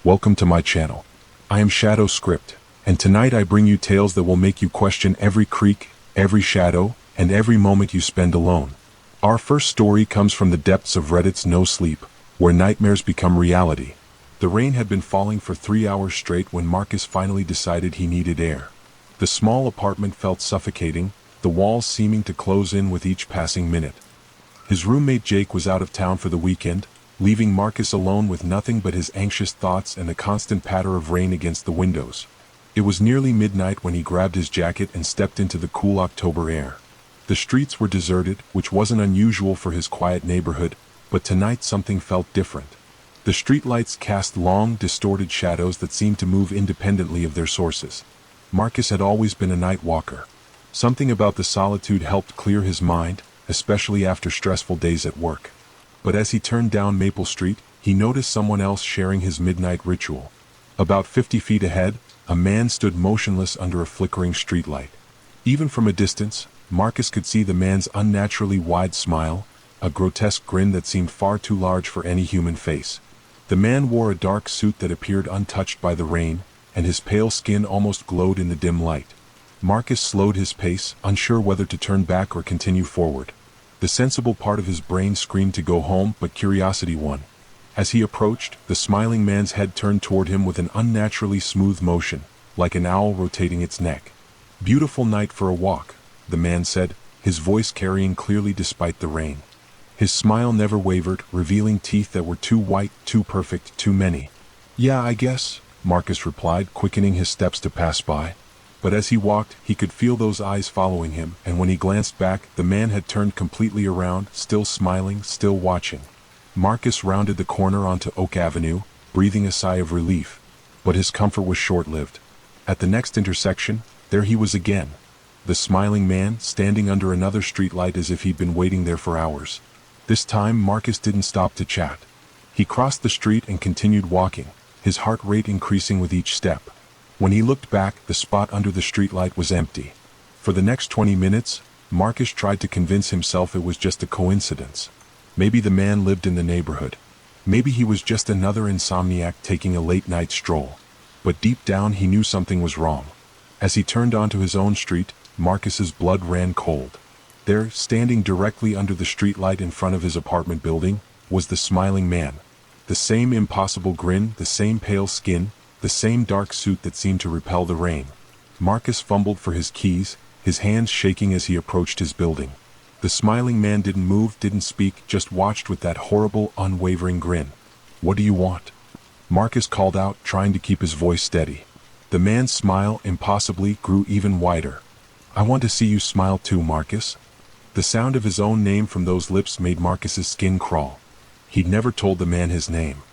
welcome to my channel. I am Shadowscript, and tonight I bring you tales that will make you question every creak, every shadow, and every moment you spend alone. Our first story comes from the depths of Reddit's No Sleep, where nightmares become reality. The rain had been falling for 3 hours straight when Marcus finally decided he needed air. The small apartment felt suffocating, the walls seeming to close in with each passing minute. His roommate Jake was out of town for the weekend, leaving Marcus alone with nothing but his anxious thoughts and the constant patter of rain against the windows. It was nearly midnight when he grabbed his jacket and stepped into the cool October air. The streets were deserted, which wasn't unusual for his quiet neighborhood, but tonight something felt different. The streetlights cast long, distorted shadows that seemed to move independently of their sources. Marcus had always been a night walker. Something about the solitude helped clear his mind, especially after stressful days at work. But as he turned down Maple Street, he noticed someone else sharing his midnight ritual. About 50 feet ahead, a man stood motionless under a flickering streetlight. Even from a distance, Marcus could see the man's unnaturally wide smile, a grotesque grin that seemed far too large for any human face. The man wore a dark suit that appeared untouched by the rain, and his pale skin almost glowed in the dim light. Marcus slowed his pace, unsure whether to turn back or continue forward. The sensible part of his brain screamed to go home, but curiosity won. As he approached, the smiling man's head turned toward him with an unnaturally smooth motion, like an owl rotating its neck. "Beautiful night for a walk," the man said, his voice carrying clearly despite the rain. His smile never wavered, revealing teeth that were too white, too perfect, too many. "Yeah, I guess," Marcus replied, quickening his steps to pass by. But as he walked, he could feel those eyes following him, and when he glanced back, the man had turned completely around, still smiling, still watching. Marcus rounded the corner onto Oak Avenue, breathing a sigh of relief. But his comfort was short-lived. At the next intersection, there he was again. The smiling man, standing under another streetlight as if he'd been waiting there for hours. This time, Marcus didn't stop to chat. He crossed the street and continued walking, his heart rate increasing with each step. When he looked back, the spot under the streetlight was empty. For the next 20 minutes, Marcus tried to convince himself it was just a coincidence. Maybe the man lived in the neighborhood. Maybe he was just another insomniac taking a late-night stroll. But deep down he knew something was wrong. As he turned onto his own street, Marcus's blood ran cold. There, standing directly under the streetlight in front of his apartment building, was the smiling man. The same impossible grin, the same pale skin, the same dark suit that seemed to repel the rain. Marcus fumbled for his keys, his hands shaking as he approached his building. The smiling man didn't move, didn't speak, just watched with that horrible, unwavering grin. "What do you want?" Marcus called out, trying to keep his voice steady. The man's smile, impossibly, grew even wider. "I want to see you smile too, Marcus." The sound of his own name from those lips made Marcus's skin crawl. He'd never told the man his name.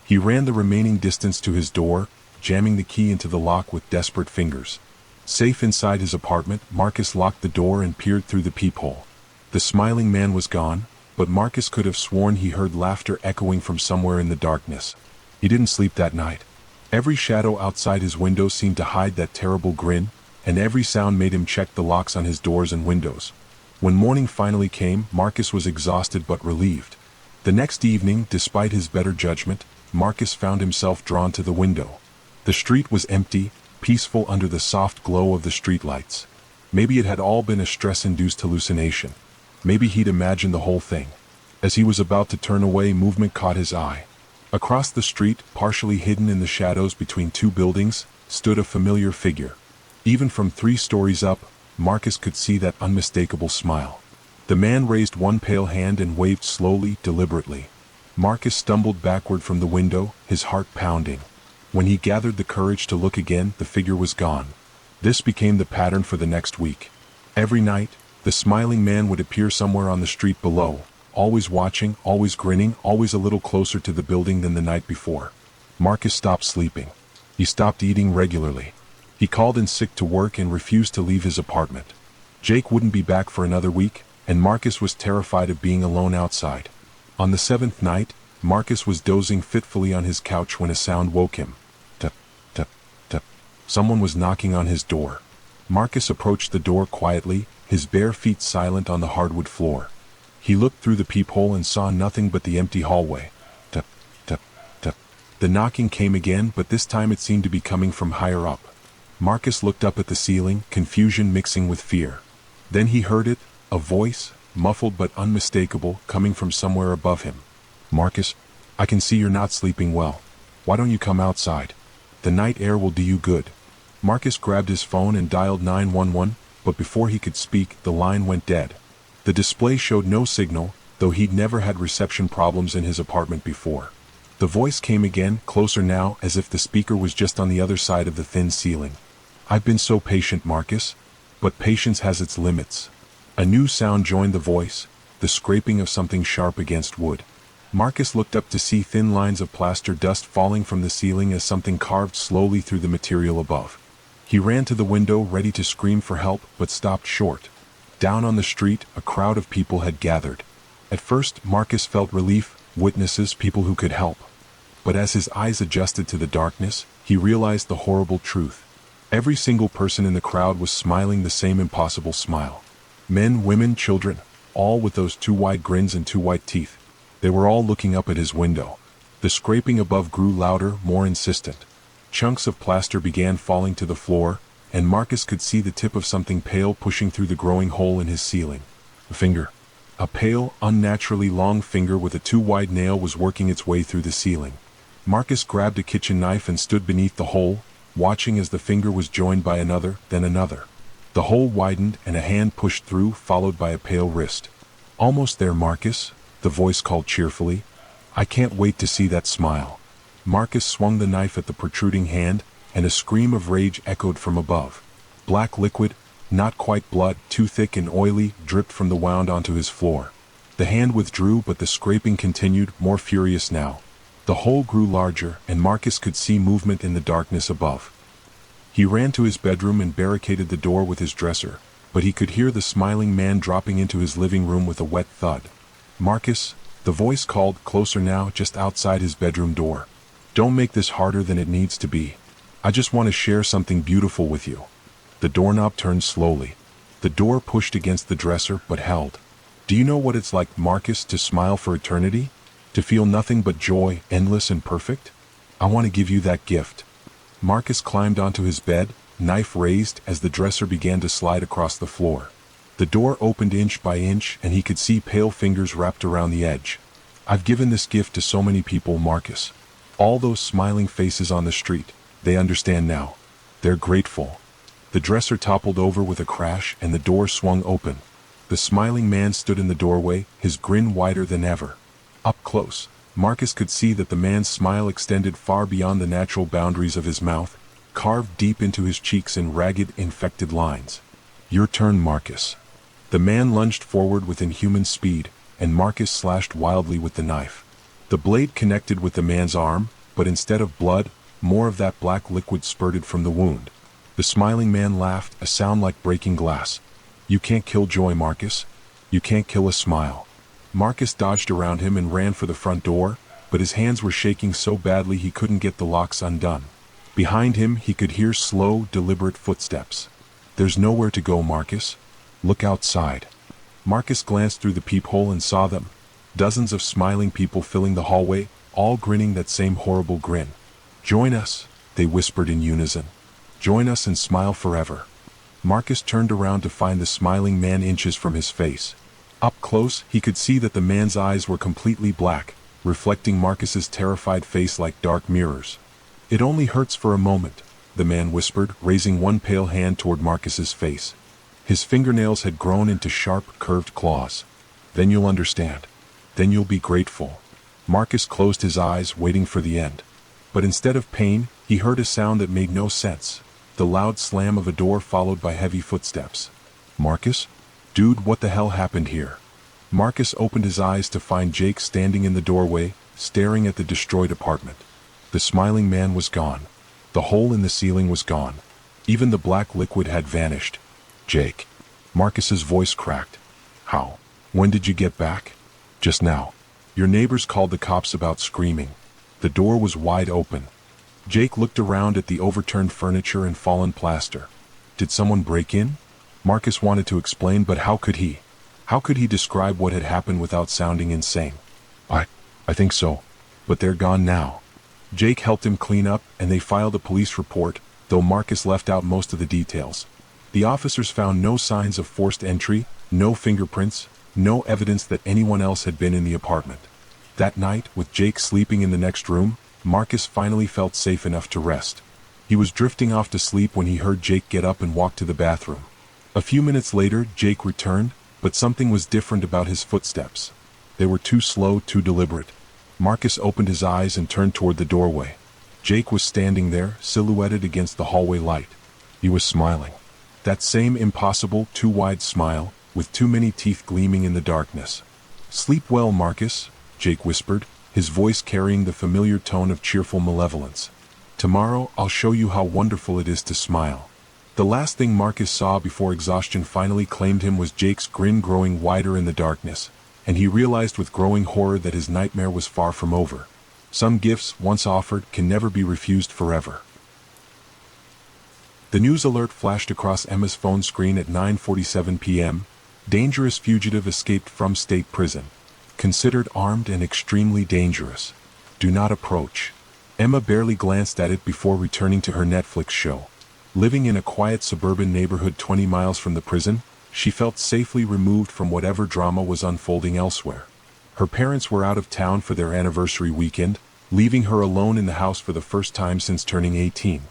He ran the remaining distance to his door, jamming the key into the lock with desperate fingers. Safe inside his apartment, Marcus locked the door and peered through the peephole. The smiling man was gone, but Marcus could have sworn he heard laughter echoing from somewhere in the darkness. He didn't sleep that night. Every shadow outside his window seemed to hide that terrible grin, and every sound made him check the locks on his doors and windows. When morning finally came, Marcus was exhausted but relieved. The next evening, despite his better judgment, Marcus found himself drawn to the window. The street was empty, peaceful under the soft glow of the streetlights. Maybe it had all been a stress-induced hallucination. Maybe he'd imagined the whole thing. As he was about to turn away, movement caught his eye. Across the street, partially hidden in the shadows between two buildings, stood a familiar figure. Even from 3 stories up, Marcus could see that unmistakable smile. The man raised one pale hand and waved slowly, deliberately. Marcus stumbled backward from the window, his heart pounding. When he gathered the courage to look again, the figure was gone. This became the pattern for the next week. Every night, the smiling man would appear somewhere on the street below, always watching, always grinning, always a little closer to the building than the night before. Marcus stopped sleeping. He stopped eating regularly. He called in sick to work and refused to leave his apartment. Jake wouldn't be back for another week, and Marcus was terrified of being alone outside. On the 7th night, Marcus was dozing fitfully on his couch when a sound woke him. Tap, tap, tap. Someone was knocking on his door. Marcus approached the door quietly, his bare feet silent on the hardwood floor. He looked through the peephole and saw nothing but the empty hallway. Tap, tap, tap. The knocking came again, but this time it seemed to be coming from higher up. Marcus looked up at the ceiling, confusion mixing with fear. Then he heard it, a voice, muffled but unmistakable, coming from somewhere above him. "Marcus, I can see you're not sleeping well. Why don't you come outside? The night air will do you good." Marcus grabbed his phone and dialed 911, but before he could speak, the line went dead. The display showed no signal, though he'd never had reception problems in his apartment before. The voice came again, closer now, as if the speaker was just on the other side of the thin ceiling. "I've been so patient, Marcus. But patience has its limits." A new sound joined the voice, the scraping of something sharp against wood. Marcus looked up to see thin lines of plaster dust falling from the ceiling as something carved slowly through the material above. He ran to the window, ready to scream for help, but stopped short. Down on the street, a crowd of people had gathered. At first, Marcus felt relief, witnesses, people who could help. But as his eyes adjusted to the darkness, he realized the horrible truth. Every single person in the crowd was smiling the same impossible smile. Men, women, children, all with those two wide grins and two white teeth. They were all looking up at his window. The scraping above grew louder, more insistent. Chunks of plaster began falling to the floor, and Marcus could see the tip of something pale pushing through the growing hole in his ceiling. A finger. A pale, unnaturally long finger with a too-wide nail was working its way through the ceiling. Marcus grabbed a kitchen knife and stood beneath the hole, watching as the finger was joined by another, then another. The hole widened and a hand pushed through, followed by a pale wrist. "Almost there, Marcus," the voice called cheerfully. "I can't wait to see that smile." Marcus swung the knife at the protruding hand, and a scream of rage echoed from above. Black liquid, not quite blood, too thick and oily, dripped from the wound onto his floor. The hand withdrew, but the scraping continued, more furious now. The hole grew larger, and Marcus could see movement in the darkness above. He ran to his bedroom and barricaded the door with his dresser, but he could hear the smiling man dropping into his living room with a wet thud. "Marcus," the voice called, closer now, just outside his bedroom door. "Don't make this harder than it needs to be. I just want to share something beautiful with you." The doorknob turned slowly. The door pushed against the dresser, but held. "Do you know what it's like, Marcus, to smile for eternity? To feel nothing but joy, endless and perfect? I want to give you that gift." Marcus climbed onto his bed, knife raised, as the dresser began to slide across the floor. The door opened inch by inch, and he could see pale fingers wrapped around the edge. "I've given this gift to so many people, Marcus. All those smiling faces on the street, they understand now. They're grateful." The dresser toppled over with a crash, and the door swung open. The smiling man stood in the doorway, his grin wider than ever. Up close, Marcus could see that the man's smile extended far beyond the natural boundaries of his mouth, carved deep into his cheeks in ragged, infected lines. "Your turn, Marcus." The man lunged forward with inhuman speed, and Marcus slashed wildly with the knife. The blade connected with the man's arm, but instead of blood, more of that black liquid spurted from the wound. The smiling man laughed, a sound like breaking glass. "You can't kill joy, Marcus. You can't kill a smile." Marcus dodged around him and ran for the front door, but his hands were shaking so badly he couldn't get the locks undone. Behind him, he could hear slow, deliberate footsteps. "There's nowhere to go, Marcus. Look outside." Marcus glanced through the peephole and saw them. Dozens of smiling people filling the hallway, all grinning that same horrible grin. "Join us," they whispered in unison. "Join us and smile forever." Marcus turned around to find the smiling man inches from his face. Up close, he could see that the man's eyes were completely black, reflecting Marcus's terrified face like dark mirrors. "It only hurts for a moment," the man whispered, raising one pale hand toward Marcus's face. His fingernails had grown into sharp, curved claws. "Then you'll understand. Then you'll be grateful." Marcus closed his eyes, waiting for the end. But instead of pain, he heard a sound that made no sense. The loud slam of a door followed by heavy footsteps. "Marcus? Dude, what the hell happened here?" Marcus opened his eyes to find Jake standing in the doorway, staring at the destroyed apartment. The smiling man was gone. The hole in the ceiling was gone. Even the black liquid had vanished. "Jake." Marcus's voice cracked. "How? When did you get back?" "Just now. Your neighbors called the cops about screaming." The door was wide open. Jake looked around at the overturned furniture and fallen plaster. "Did someone break in?" Marcus wanted to explain, but how could he? How could he describe what had happened without sounding insane? I think so. But they're gone now." Jake helped him clean up, and they filed a police report, though Marcus left out most of the details. The officers found no signs of forced entry, no fingerprints, no evidence that anyone else had been in the apartment. That night, with Jake sleeping in the next room, Marcus finally felt safe enough to rest. He was drifting off to sleep when he heard Jake get up and walk to the bathroom. A few minutes later, Jake returned, but something was different about his footsteps. They were too slow, too deliberate. Marcus opened his eyes and turned toward the doorway. Jake was standing there, silhouetted against the hallway light. He was smiling. That same impossible, too wide smile, with too many teeth gleaming in the darkness. "Sleep well, Marcus," Jake whispered, his voice carrying the familiar tone of cheerful malevolence. "Tomorrow, I'll show you how wonderful it is to smile." The last thing Marcus saw before exhaustion finally claimed him was Jake's grin growing wider in the darkness, and he realized with growing horror that his nightmare was far from over. Some gifts, once offered, can never be refused forever. The news alert flashed across Emma's phone screen at 9:47 p.m. Dangerous fugitive escaped from state prison. Considered armed and extremely dangerous. Do not approach. Emma barely glanced at it before returning to her Netflix show. Living in a quiet suburban neighborhood 20 miles from the prison, she felt safely removed from whatever drama was unfolding elsewhere. Her parents were out of town for their anniversary weekend, leaving her alone in the house for the first time since turning 18.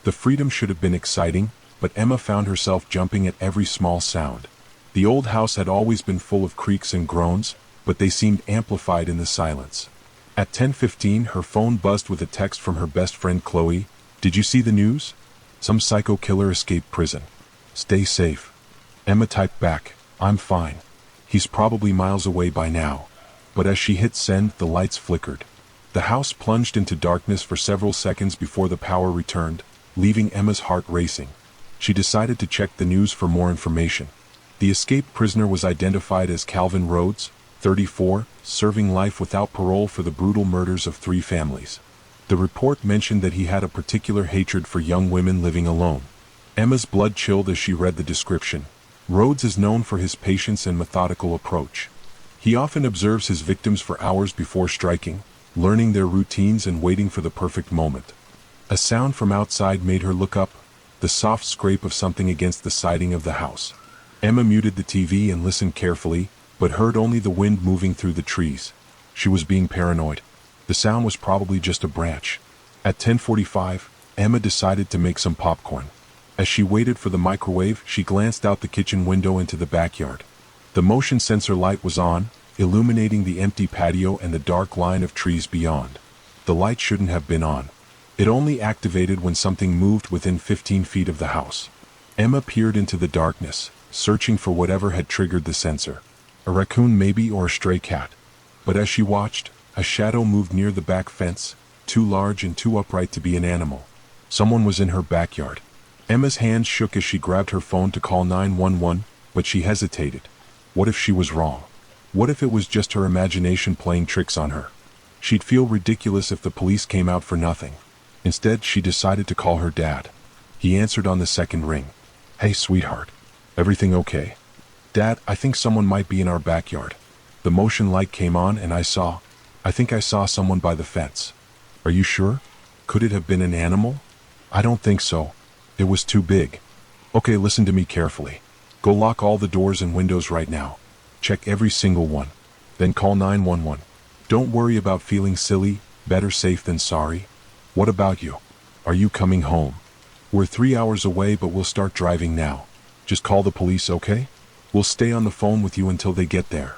The freedom should have been exciting, but Emma found herself jumping at every small sound. The old house had always been full of creaks and groans, but they seemed amplified in the silence. At 10:15, her phone buzzed with a text from her best friend Chloe. "Did you see the news? Some psycho killer escaped prison. Stay safe." Emma typed back, "I'm fine. He's probably miles away by now." But as she hit send, the lights flickered. The house plunged into darkness for several seconds before the power returned, leaving Emma's heart racing. She decided to check the news for more information. The escaped prisoner was identified as Calvin Rhodes, 34, serving life without parole for the brutal murders of 3 families. The report mentioned that he had a particular hatred for young women living alone. Emma's blood chilled as she read the description. Rhodes is known for his patience and methodical approach. He often observes his victims for hours before striking, learning their routines and waiting for the perfect moment. A sound from outside made her look up, the soft scrape of something against the siding of the house. Emma muted the TV and listened carefully, but heard only the wind moving through the trees. She was being paranoid. The sound was probably just a branch. At 10:45, Emma decided to make some popcorn. As she waited for the microwave, she glanced out the kitchen window into the backyard. The motion sensor light was on, illuminating the empty patio and the dark line of trees beyond. The light shouldn't have been on. It only activated when something moved within 15 feet of the house. Emma peered into the darkness, searching for whatever had triggered the sensor. A raccoon maybe, or a stray cat. But as she watched, a shadow moved near the back fence, too large and too upright to be an animal. Someone was in her backyard. Emma's hands shook as she grabbed her phone to call 911, but she hesitated. What if she was wrong? What if it was just her imagination playing tricks on her? She'd feel ridiculous if the police came out for nothing. Instead, she decided to call her dad. He answered on the second ring. "Hey, sweetheart. Everything okay?" "Dad, I think someone might be in our backyard. The motion light came on and I think I saw someone by the fence." "Are you sure? Could it have been an animal?" "I don't think so. It was too big." "Okay, listen to me carefully. Go lock all the doors and windows right now. Check every single one. Then call 911. Don't worry about feeling silly, better safe than sorry. What about you? Are you coming home? We're 3 hours away, but we'll start driving now. Just call the police, okay? We'll stay on the phone with you until they get there."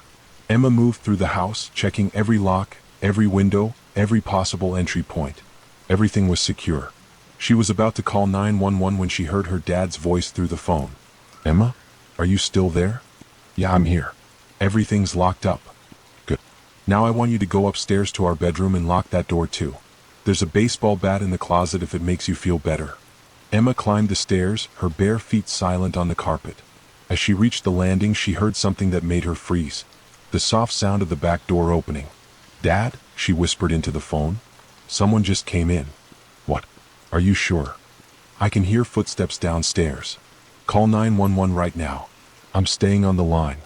Emma moved through the house, checking every lock, every window, every possible entry point. Everything was secure. She was about to call 911 when she heard her dad's voice through the phone. "Emma? Are you still there?" "Yeah, I'm here. Everything's locked up." "Good. Now I want you to go upstairs to our bedroom and lock that door too. There's a baseball bat in the closet if it makes you feel better." Emma climbed the stairs, her bare feet silent on the carpet. As she reached the landing, she heard something that made her freeze. The soft sound of the back door opening. "Dad?" she whispered into the phone. "Someone just came in." "What? Are you sure?" "I can hear footsteps downstairs. Call 911 right now. I'm staying on the line."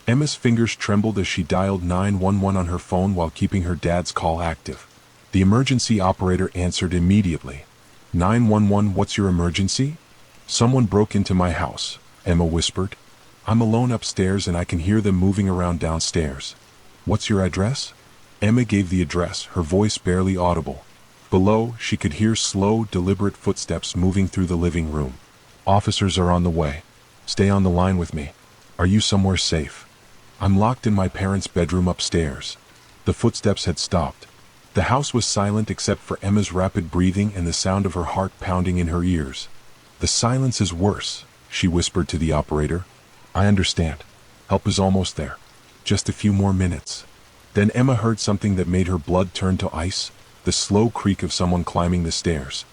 Emma's fingers trembled as she dialed 911 on her phone while keeping her dad's call active. The emergency operator answered immediately. 911, what's your emergency? Someone broke into my house, Emma whispered. I'm alone upstairs and I can hear them moving around downstairs. What's your address? Emma gave the address, her voice barely audible. Below, she could hear slow, deliberate footsteps moving through the living room. Officers are on the way. Stay on the line with me. Are you somewhere safe? I'm locked in my parents' bedroom upstairs. The footsteps had stopped. The house was silent except for Emma's rapid breathing and the sound of her heart pounding in her ears. The silence is worse, she whispered to the operator. I understand. Help is almost there. Just a few more minutes. Then Emma heard something that made her blood turn to ice, the slow creak of someone climbing the stairs.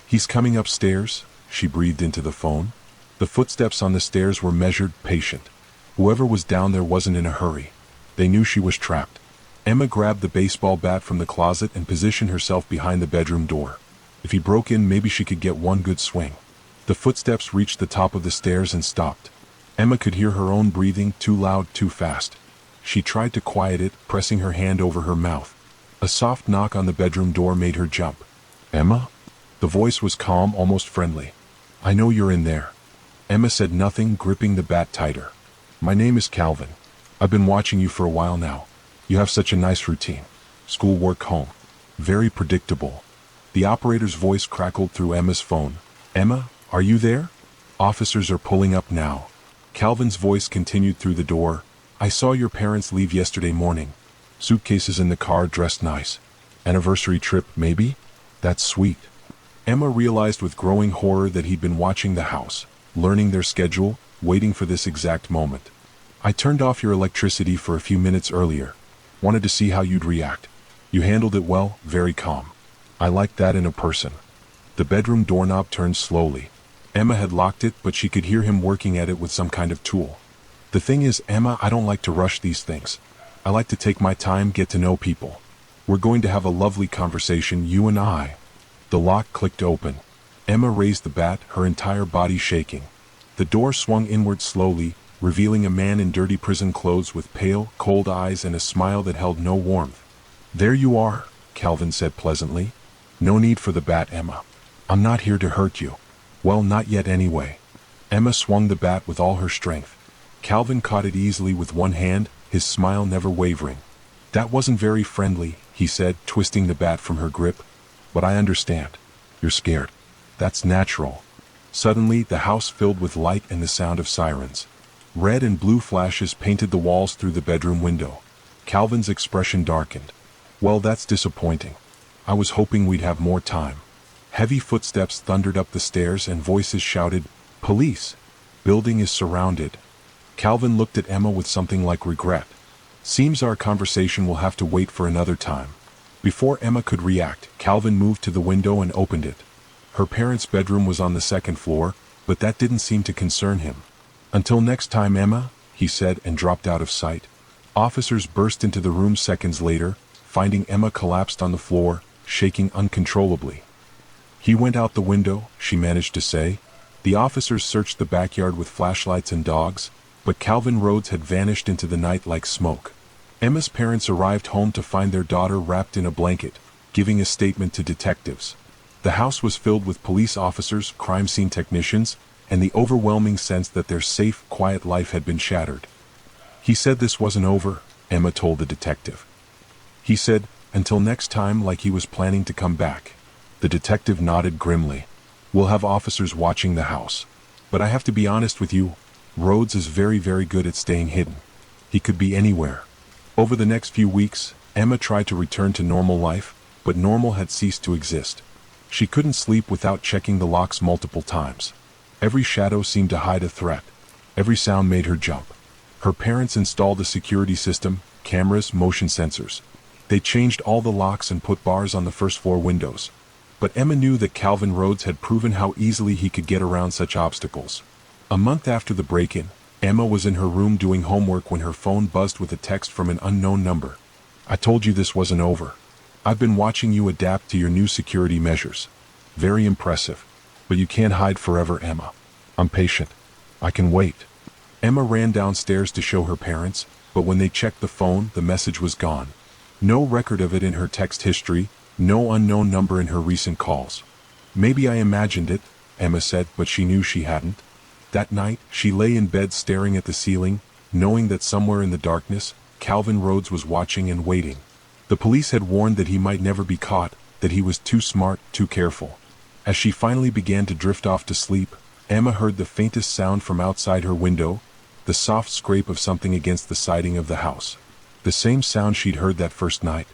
He's coming upstairs, she breathed into the phone. The footsteps on the stairs were measured, patient. Whoever was down there wasn't in a hurry. They knew she was trapped. Emma grabbed the baseball bat from the closet and positioned herself behind the bedroom door. If he broke in, maybe she could get one good swing. The footsteps reached the top of the stairs and stopped. Emma could hear her own breathing, too loud, too fast. She tried to quiet it, pressing her hand over her mouth. A soft knock on the bedroom door made her jump. Emma? The voice was calm, almost friendly. I know you're in there. Emma said nothing, gripping the bat tighter. My name is Calvin. I've been watching you for a while now. You have such a nice routine. School, work, home. Very predictable. The operator's voice crackled through Emma's phone. Emma, are you there? Officers are pulling up now. Calvin's voice continued through the door. I saw your parents leave yesterday morning. Suitcases in the car, dressed nice. Anniversary trip, maybe? That's sweet. Emma realized with growing horror that he'd been watching the house, learning their schedule, waiting for this exact moment. I turned off your electricity for a few minutes earlier. Wanted to see how you'd react. You handled it well, very calm. I like that in a person. The bedroom doorknob turned slowly. Emma had locked it, but she could hear him working at it with some kind of tool. The thing is, Emma, I don't like to rush these things. I like to take my time, get to know people. We're going to have a lovely conversation, you and I. The lock clicked open. Emma raised the bat, her entire body shaking. The door swung inward slowly, revealing a man in dirty prison clothes with pale, cold eyes and a smile that held no warmth. There you are, Calvin said pleasantly. No need for the bat, Emma. I'm not here to hurt you. Well, not yet anyway. Emma swung the bat with all her strength. Calvin caught it easily with one hand, his smile never wavering. That wasn't very friendly, he said, twisting the bat from her grip. But I understand. You're scared. That's natural. Suddenly, the house filled with light and the sound of sirens. Red and blue flashes painted the walls through the bedroom window. Calvin's expression darkened. Well, that's disappointing. I was hoping we'd have more time. Heavy footsteps thundered up the stairs and voices shouted, Police! Building is surrounded. Calvin looked at Emma with something like regret. Seems our conversation will have to wait for another time. Before Emma could react, Calvin moved to the window and opened it. Her parents' bedroom was on the second floor, but that didn't seem to concern him. Until next time, Emma, he said and dropped out of sight. Officers burst into the room seconds later, finding Emma collapsed on the floor, shaking uncontrollably. He went out the window, she managed to say. The officers searched the backyard with flashlights and dogs, but Calvin Rhodes had vanished into the night like smoke. Emma's parents arrived home to find their daughter wrapped in a blanket, giving a statement to detectives. The house was filled with police officers, crime scene technicians, and the overwhelming sense that their safe, quiet life had been shattered. He said this wasn't over, Emma told the detective. He said, until next time, like he was planning to come back. The detective nodded grimly. We'll have officers watching the house. But I have to be honest with you, Rhodes is very, very good at staying hidden. He could be anywhere. Over the next few weeks, Emma tried to return to normal life, but normal had ceased to exist. She couldn't sleep without checking the locks multiple times. Every shadow seemed to hide a threat. Every sound made her jump. Her parents installed a security system, cameras, motion sensors. They changed all the locks and put bars on the first floor windows. But Emma knew that Calvin Rhodes had proven how easily he could get around such obstacles. A month after the break-in, Emma was in her room doing homework when her phone buzzed with a text from an unknown number. I told you this wasn't over. I've been watching you adapt to your new security measures. Very impressive. But you can't hide forever, Emma. I'm patient. I can wait. Emma ran downstairs to show her parents, but when they checked the phone, the message was gone. No record of it in her text history, No unknown number in her recent calls. Maybe I imagined it, Emma said, but she knew she hadn't. That night, she lay in bed staring at the ceiling, knowing that somewhere in the darkness, Calvin Rhodes was watching and waiting. The police had warned that he might never be caught, that he was too smart, too careful. As she finally began to drift off to sleep, Emma heard the faintest sound from outside her window, the soft scrape of something against the siding of the house. The same sound she'd heard that first night.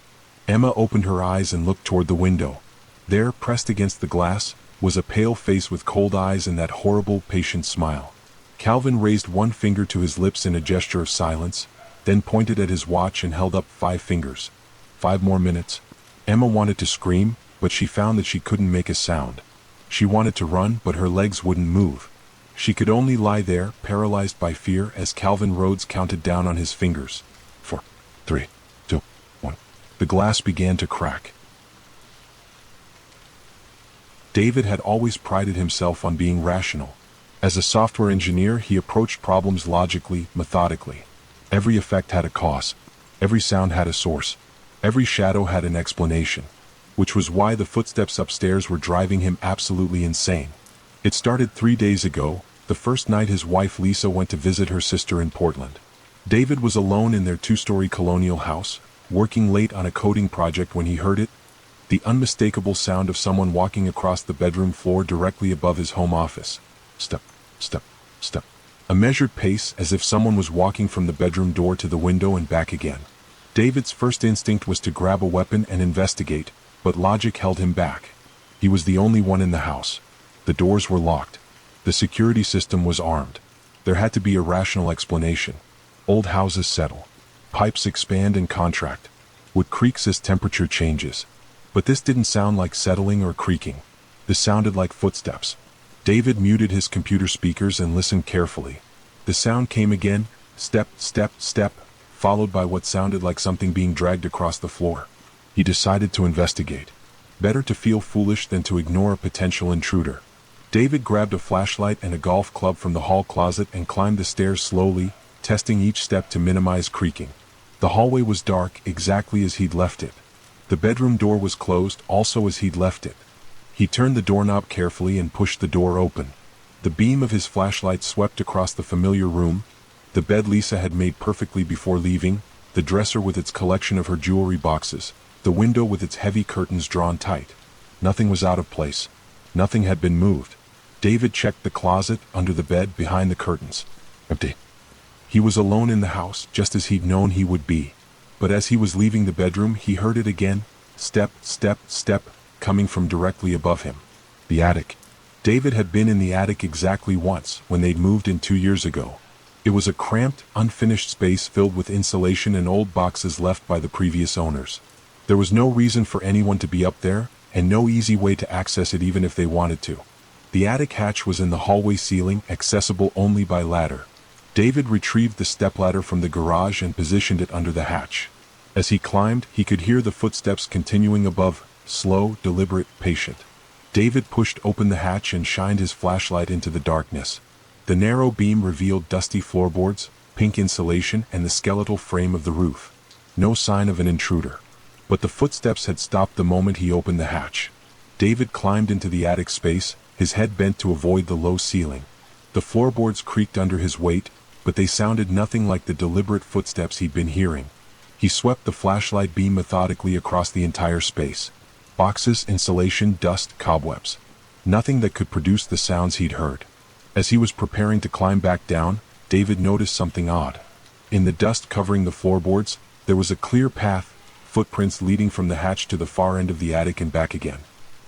Emma opened her eyes and looked toward the window. There, pressed against the glass, was a pale face with cold eyes and that horrible, patient smile. Calvin raised one finger to his lips in a gesture of silence, then pointed at his watch and held up 5 fingers. 5 more minutes. Emma wanted to scream, but she found that she couldn't make a sound. She wanted to run, but her legs wouldn't move. She could only lie there, paralyzed by fear, as Calvin Rhodes counted down on his fingers. 4, 3, 2, 1. The glass began to crack. David had always prided himself on being rational. As a software engineer, he approached problems logically, methodically. Every effect had a cause. Every sound had a source. Every shadow had an explanation. Which was why the footsteps upstairs were driving him absolutely insane. It started 3 days ago, the first night his wife Lisa went to visit her sister in Portland. David was alone in their 2-story colonial house, working late on a coding project when he heard it. The unmistakable sound of someone walking across the bedroom floor directly above his home office. Step, step, step. A measured pace, as if someone was walking from the bedroom door to the window and back again. David's first instinct was to grab a weapon and investigate, but logic held him back. He was the only one in the house. The doors were locked. The security system was armed. There had to be a rational explanation. Old houses settle. Pipes expand and contract. Wood creaks as temperature changes. But this didn't sound like settling or creaking. This sounded like footsteps. David muted his computer speakers and listened carefully. The sound came again, step, step, step, followed by what sounded like something being dragged across the floor. He decided to investigate. Better to feel foolish than to ignore a potential intruder. David grabbed a flashlight and a golf club from the hall closet and climbed the stairs slowly, testing each step to minimize creaking. The hallway was dark, exactly as he'd left it. The bedroom door was closed, also as he'd left it. He turned the doorknob carefully and pushed the door open. The beam of his flashlight swept across the familiar room, the bed Lisa had made perfectly before leaving, the dresser with its collection of her jewelry boxes, the window with its heavy curtains drawn tight. Nothing was out of place. Nothing had been moved. David checked the closet, under the bed, behind the curtains. Empty. He was alone in the house, just as he'd known he would be. But as he was leaving the bedroom, he heard it again, step, step, step, coming from directly above him. The attic. David had been in the attic exactly once, when they'd moved in 2 years ago. It was a cramped, unfinished space filled with insulation and old boxes left by the previous owners. There was no reason for anyone to be up there, and no easy way to access it even if they wanted to. The attic hatch was in the hallway ceiling, accessible only by ladder. David retrieved the stepladder from the garage and positioned it under the hatch. As he climbed, he could hear the footsteps continuing above, slow, deliberate, patient. David pushed open the hatch and shined his flashlight into the darkness. The narrow beam revealed dusty floorboards, pink insulation, and the skeletal frame of the roof. No sign of an intruder. But the footsteps had stopped the moment he opened the hatch. David climbed into the attic space, his head bent to avoid the low ceiling. The floorboards creaked under his weight, but they sounded nothing like the deliberate footsteps he'd been hearing. He swept the flashlight beam methodically across the entire space. Boxes, insulation, dust, cobwebs. Nothing that could produce the sounds he'd heard. As he was preparing to climb back down, David noticed something odd. In the dust covering the floorboards, there was a clear path, footprints leading from the hatch to the far end of the attic and back again.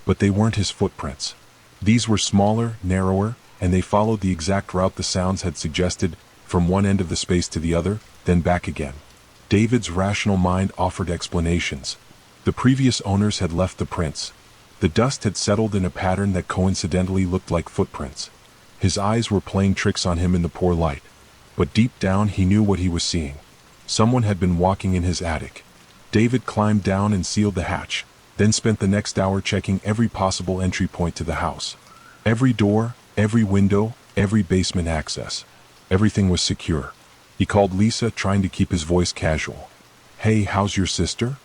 But they weren't his footprints. These were smaller, narrower, and they followed the exact route the sounds had suggested, from one end of the space to the other, then back again. David's rational mind offered explanations. The previous owners had left the prints. The dust had settled in a pattern that coincidentally looked like footprints. His eyes were playing tricks on him in the poor light. But deep down he knew what he was seeing. Someone had been walking in his attic. David climbed down and sealed the hatch, then spent the next hour checking every possible entry point to the house. Every door, every window, every basement access. Everything was secure. He called Lisa, trying to keep his voice casual. "Hey, how's your sister?"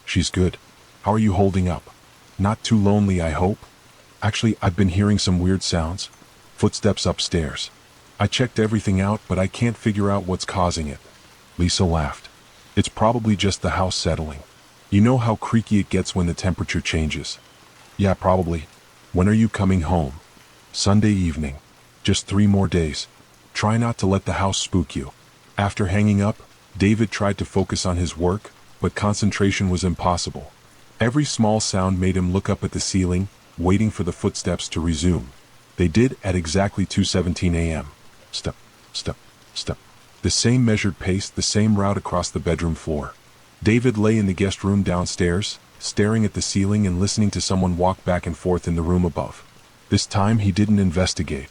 "She's good. How are you holding up? Not too lonely, I hope? Actually, I've been hearing some weird sounds. Footsteps upstairs. I checked everything out, but I can't figure out what's causing it. Lisa laughed. It's probably just the house settling. You know how creaky it gets when the temperature changes. Yeah, probably. When are you coming home? Sunday evening. Just 3 more days. Try not to let the house spook you. After hanging up, David tried to focus on his work, but concentration was impossible. Every small sound made him look up at the ceiling, waiting for the footsteps to resume. They did at exactly 2:17 a.m. Step, step, step. The same measured pace, the same route across the bedroom floor. David lay in the guest room downstairs, staring at the ceiling and listening to someone walk back and forth in the room above. This time he didn't investigate.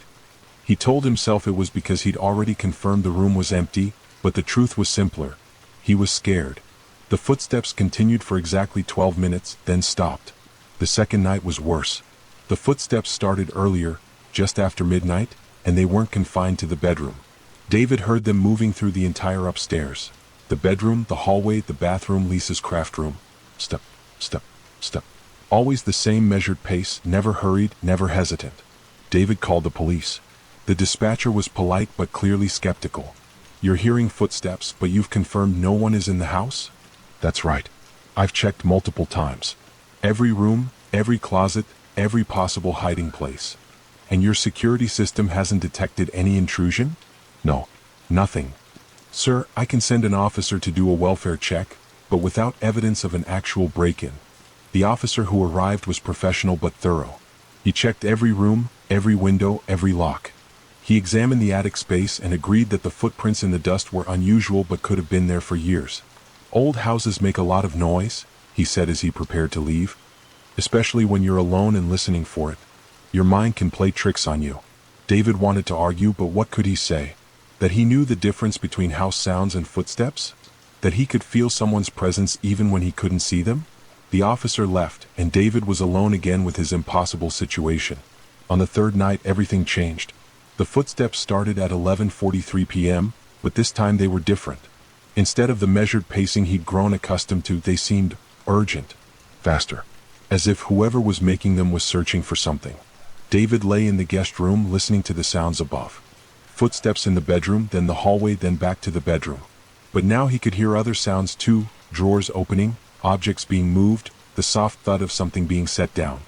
He told himself it was because he'd already confirmed the room was empty, but the truth was simpler. He was scared. The footsteps continued for exactly 12 minutes, then stopped. The second night was worse. The footsteps started earlier, just after midnight, and they weren't confined to the bedroom. David heard them moving through the entire upstairs. The bedroom, the hallway, the bathroom, Lisa's craft room. Step, step, step. Always the same measured pace, never hurried, never hesitant. David called the police. The dispatcher was polite but clearly skeptical. You're hearing footsteps, but you've confirmed no one is in the house? That's right. I've checked multiple times. Every room, every closet, every possible hiding place. And your security system hasn't detected any intrusion? No, nothing. Sir, I can send an officer to do a welfare check, but without evidence of an actual break-in. The officer who arrived was professional but thorough. He checked every room, every window, every lock. He examined the attic space and agreed that the footprints in the dust were unusual but could have been there for years. Old houses make a lot of noise, he said as he prepared to leave. Especially when you're alone and listening for it. Your mind can play tricks on you. David wanted to argue, but what could he say? That he knew the difference between house sounds and footsteps? That he could feel someone's presence even when he couldn't see them? The officer left, and David was alone again with his impossible situation. On the third night, everything changed. The footsteps started at 11:43 p.m., but this time they were different. Instead of the measured pacing he'd grown accustomed to, they seemed urgent, faster, as if whoever was making them was searching for something. David lay in the guest room listening to the sounds above. Footsteps in the bedroom, then the hallway, then back to the bedroom. But now he could hear other sounds too, drawers opening, objects being moved, the soft thud of something being set down.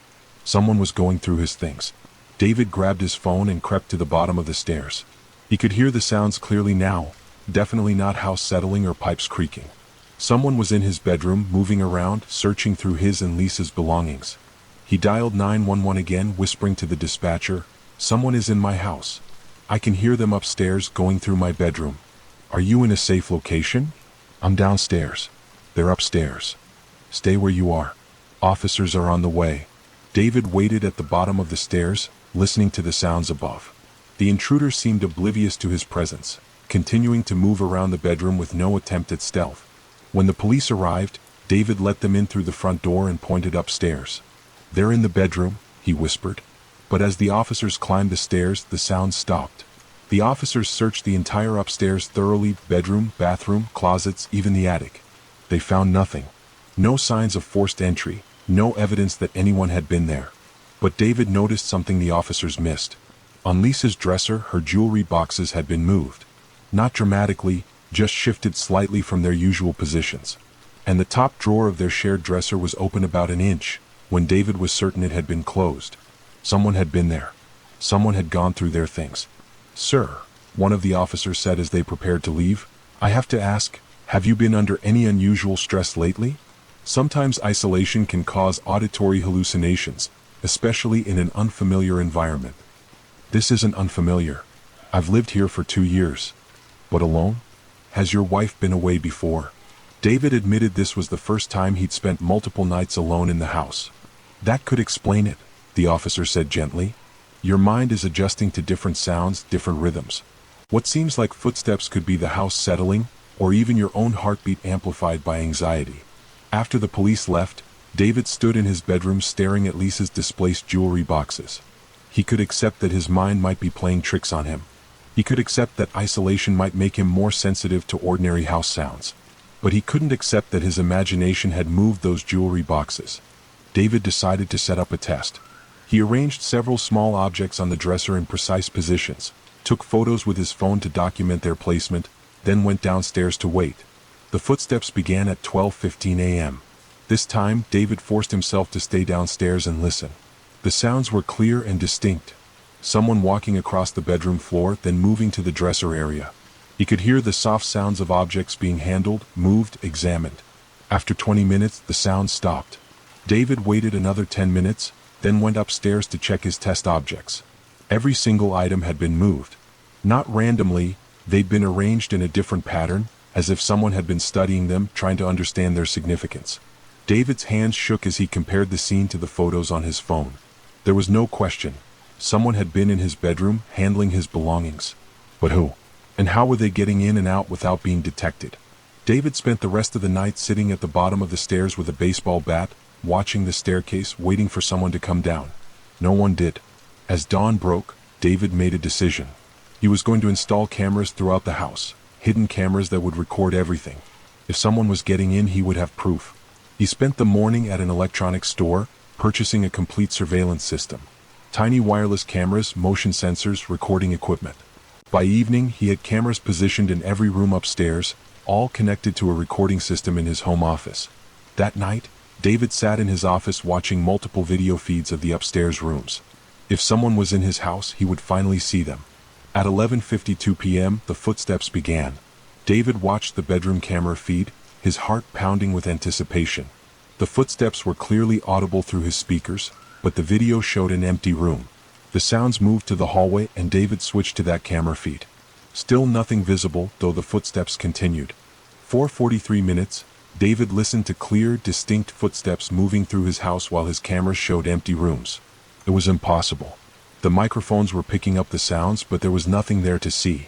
Someone was going through his things. David grabbed his phone and crept to the bottom of the stairs. He could hear the sounds clearly now, definitely not house settling or pipes creaking. Someone was in his bedroom, moving around, searching through his and Lisa's belongings. He dialed 911 again, whispering to the dispatcher, "Someone is in my house. I can hear them upstairs going through my bedroom. Are you in a safe location?" "I'm downstairs." "They're upstairs. Stay where you are. Officers are on the way." David waited at the bottom of the stairs, listening to the sounds above. The intruder seemed oblivious to his presence, continuing to move around the bedroom with no attempt at stealth. When the police arrived, David let them in through the front door and pointed upstairs. "They're in the bedroom," he whispered. But as the officers climbed the stairs, the sounds stopped. The officers searched the entire upstairs thoroughly, bedroom, bathroom, closets, even the attic. They found nothing. No signs of forced entry, no evidence that anyone had been there. But David noticed something the officers missed. On Lisa's dresser, her jewelry boxes had been moved. Not dramatically, just shifted slightly from their usual positions. And the top drawer of their shared dresser was open about an inch, when David was certain it had been closed. Someone had been there. Someone had gone through their things. "Sir," one of the officers said as they prepared to leave, "I have to ask, have you been under any unusual stress lately? Sometimes isolation can cause auditory hallucinations, especially in an unfamiliar environment." "This isn't unfamiliar. I've lived here for 2 years. But alone? Has your wife been away before?" David admitted this was the first time he'd spent multiple nights alone in the house. "That could explain it," the officer said gently. "Your mind is adjusting to different sounds, different rhythms. What seems like footsteps could be the house settling, or even your own heartbeat amplified by anxiety." After the police left, David stood in his bedroom staring at Lisa's displaced jewelry boxes. He could accept that his mind might be playing tricks on him. He could accept that isolation might make him more sensitive to ordinary house sounds. But he couldn't accept that his imagination had moved those jewelry boxes. David decided to set up a test. He arranged several small objects on the dresser in precise positions, took photos with his phone to document their placement, then went downstairs to wait. The footsteps began at 12:15 a.m. This time, David forced himself to stay downstairs and listen. The sounds were clear and distinct. Someone walking across the bedroom floor, then moving to the dresser area. He could hear the soft sounds of objects being handled, moved, examined. After 20 minutes, the sound stopped. David waited another 10 minutes, then went upstairs to check his test objects. Every single item had been moved. Not randomly, they'd been arranged in a different pattern, as if someone had been studying them, trying to understand their significance. David's hands shook as he compared the scene to the photos on his phone. There was no question. Someone had been in his bedroom, handling his belongings. But who? And how were they getting in and out without being detected? David spent the rest of the night sitting at the bottom of the stairs with a baseball bat, watching the staircase, waiting for someone to come down. No one did. As dawn broke, David made a decision. He was going to install cameras throughout the house, hidden cameras that would record everything. If someone was getting in, he would have proof. He spent the morning at an electronics store, purchasing a complete surveillance system. Tiny wireless cameras, motion sensors, recording equipment. By evening, he had cameras positioned in every room upstairs, all connected to a recording system in his home office. That night, David sat in his office watching multiple video feeds of the upstairs rooms. If someone was in his house, he would finally see them. At 11:52 p.m., the footsteps began. David watched the bedroom camera feed, his heart pounding with anticipation. The footsteps were clearly audible through his speakers, but the video showed an empty room. The sounds moved to the hallway and David switched to that camera feed. Still nothing visible, though the footsteps continued. 4:43 minutes, David listened to clear, distinct footsteps moving through his house while his cameras showed empty rooms. It was impossible. The microphones were picking up the sounds, but there was nothing there to see.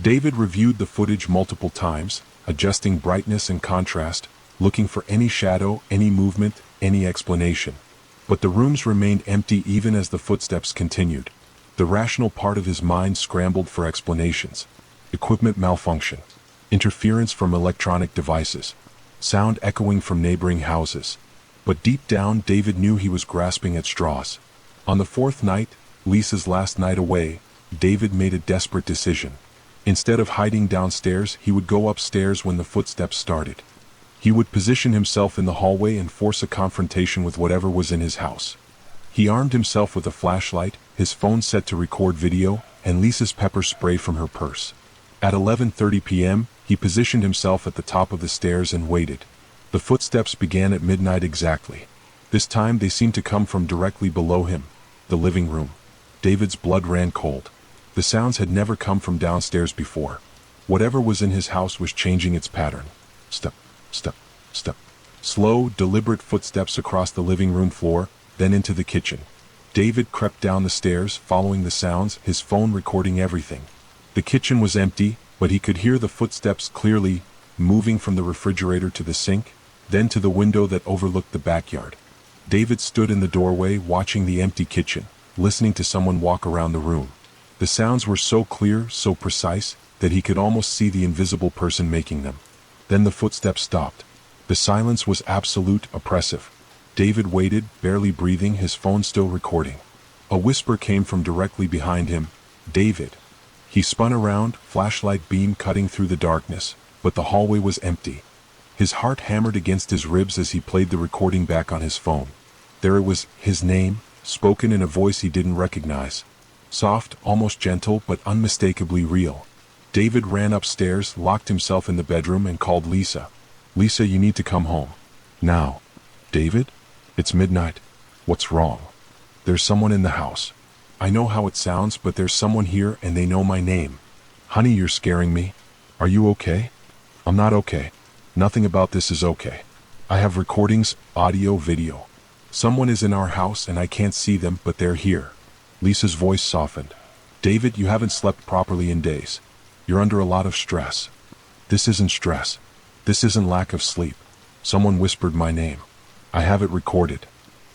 David reviewed the footage multiple times, adjusting brightness and contrast, looking for any shadow, any movement, any explanation. But the rooms remained empty even as the footsteps continued. The rational part of his mind scrambled for explanations. Equipment malfunction. Interference from electronic devices. Sound echoing from neighboring houses. But deep down, David knew he was grasping at straws. On the fourth night, Lisa's last night away, David made a desperate decision. Instead of hiding downstairs, he would go upstairs when the footsteps started. He would position himself in the hallway and force a confrontation with whatever was in his house. He armed himself with a flashlight, his phone set to record video, and Lisa's pepper spray from her purse. At 11:30 p.m., he positioned himself at the top of the stairs and waited. The footsteps began at midnight exactly. This time they seemed to come from directly below him, the living room. David's blood ran cold. The sounds had never come from downstairs before. Whatever was in his house was changing its pattern. Step, step, step. Slow, deliberate footsteps across the living room floor, then into the kitchen. David crept down the stairs, following the sounds, his phone recording everything. The kitchen was empty, but he could hear the footsteps clearly, moving from the refrigerator to the sink, then to the window that overlooked the backyard. David stood in the doorway, watching the empty kitchen, listening to someone walk around the room. The sounds were so clear, so precise, that he could almost see the invisible person making them. Then the footsteps stopped. The silence was absolute, oppressive. David waited, barely breathing, his phone still recording. A whisper came from directly behind him, "David." He spun around, flashlight beam cutting through the darkness, but the hallway was empty. His heart hammered against his ribs as he played the recording back on his phone. There it was, his name, spoken in a voice he didn't recognize. Soft, almost gentle, but unmistakably real. David ran upstairs, locked himself in the bedroom, and called Lisa. "Lisa, you need to come home. Now." "David? It's midnight. What's wrong?" "There's someone in the house. I know how it sounds, but there's someone here and they know my name." "Honey, you're scaring me. Are you okay?" "I'm not okay. Nothing about this is okay. I have recordings, audio, video. Someone is in our house and I can't see them, but they're here." Lisa's voice softened. "David, you haven't slept properly in days. You're under a lot of stress." "This isn't stress. This isn't lack of sleep. Someone whispered my name. I have it recorded."